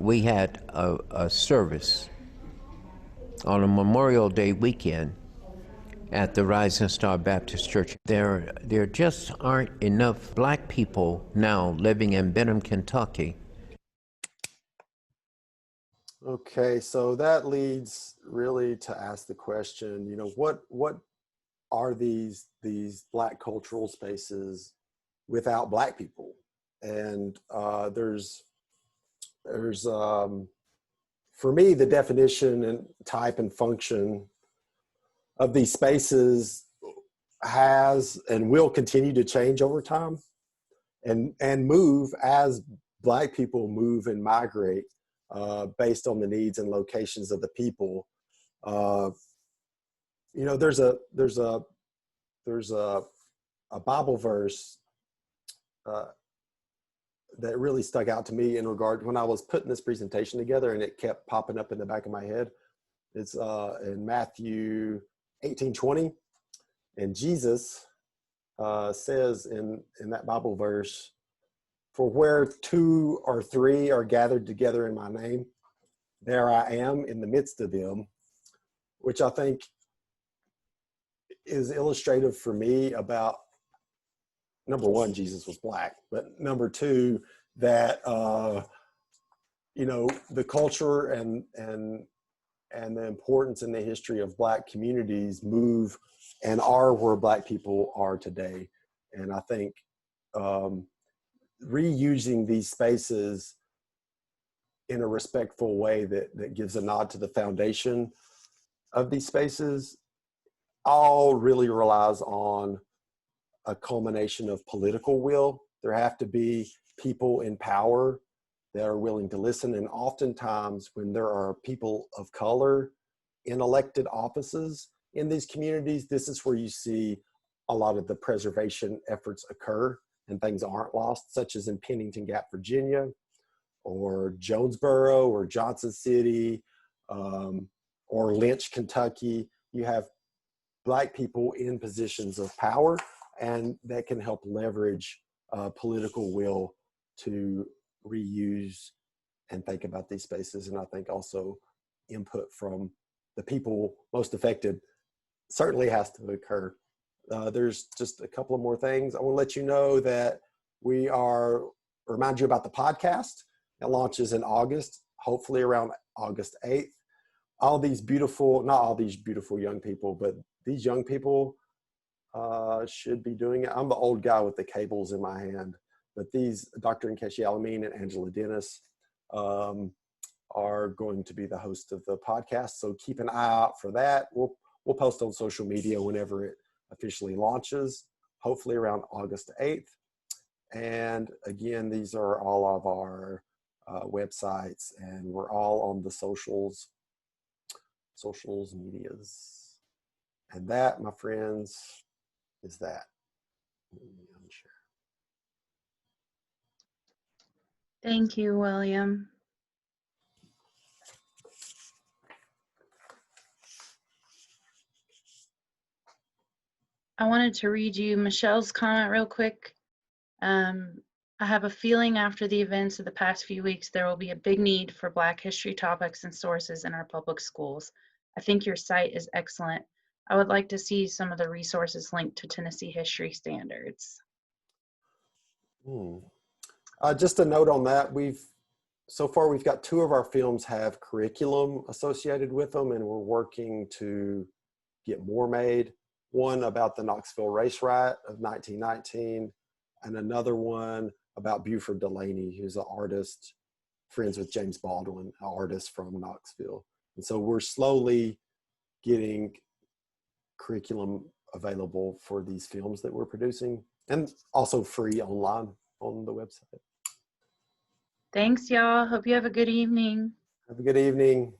we had a service on a Memorial Day weekend at the Rising Star Baptist Church. There just aren't enough black people now living in Benham, Kentucky. Okay, so that leads really to ask the question, you know, what are these black cultural spaces without black people? And there's for me, the definition and type and function of these spaces has and will continue to change over time and move as black people move and migrate based on the needs and locations of the people. You know, there's a Bible verse that really stuck out to me in regard when I was putting this presentation together, and it kept popping up in the back of my head. It's in Matthew 18:20, and Jesus says in that Bible verse, "For where 2 or 3 are gathered together in my name, there I am in the midst of them," which I think is illustrative for me about, number one, Jesus was black, but number 2, that you know, the culture and the importance in the history of black communities move and are where black people are today. And I think reusing these spaces in a respectful way that gives a nod to the foundation of these spaces all really relies on a culmination of political will. There have to be people in power that are willing to listen. And oftentimes when there are people of color in elected offices in these communities, this is where you see a lot of the preservation efforts occur and things aren't lost, such as in Pennington Gap, Virginia, or Jonesborough, or Johnson City, or Lynch, Kentucky. You have black people in positions of power, and that can help leverage political will to reuse and think about these spaces. And I think also input from the people most affected certainly has to occur. There's just a couple of more things. I want to let you know that remind you about the podcast. It launches in August, hopefully around August 8th. Not all these beautiful young people, but these young people should be doing it. I'm the old guy with the cables in my hand, but these, Dr. Nkechi Alameen and Angela Dennis, are going to be the host of the podcast. So keep an eye out for that. We'll post on social media whenever it officially launches, hopefully around August 8th. And again, these are all of our websites, and we're all on the socials medias. And that, my friends, is that. Thank you, William. I wanted to read you Michelle's comment real quick. I have a feeling after the events of the past few weeks, there will be a big need for Black history topics and sources in our public schools. I think your site is excellent. I would like to see some of the resources linked to Tennessee history standards. Just a note on that, so far we've got 2 of our films have curriculum associated with them, and we're working to get more made. One about the Knoxville Race Riot of 1919, and another one about Buford Delaney, who's an artist, friends with James Baldwin, an artist from Knoxville. And so we're slowly getting curriculum available for these films that we're producing, and also free online on the website. Thanks, y'all. Hope you have a good evening. Have a good evening.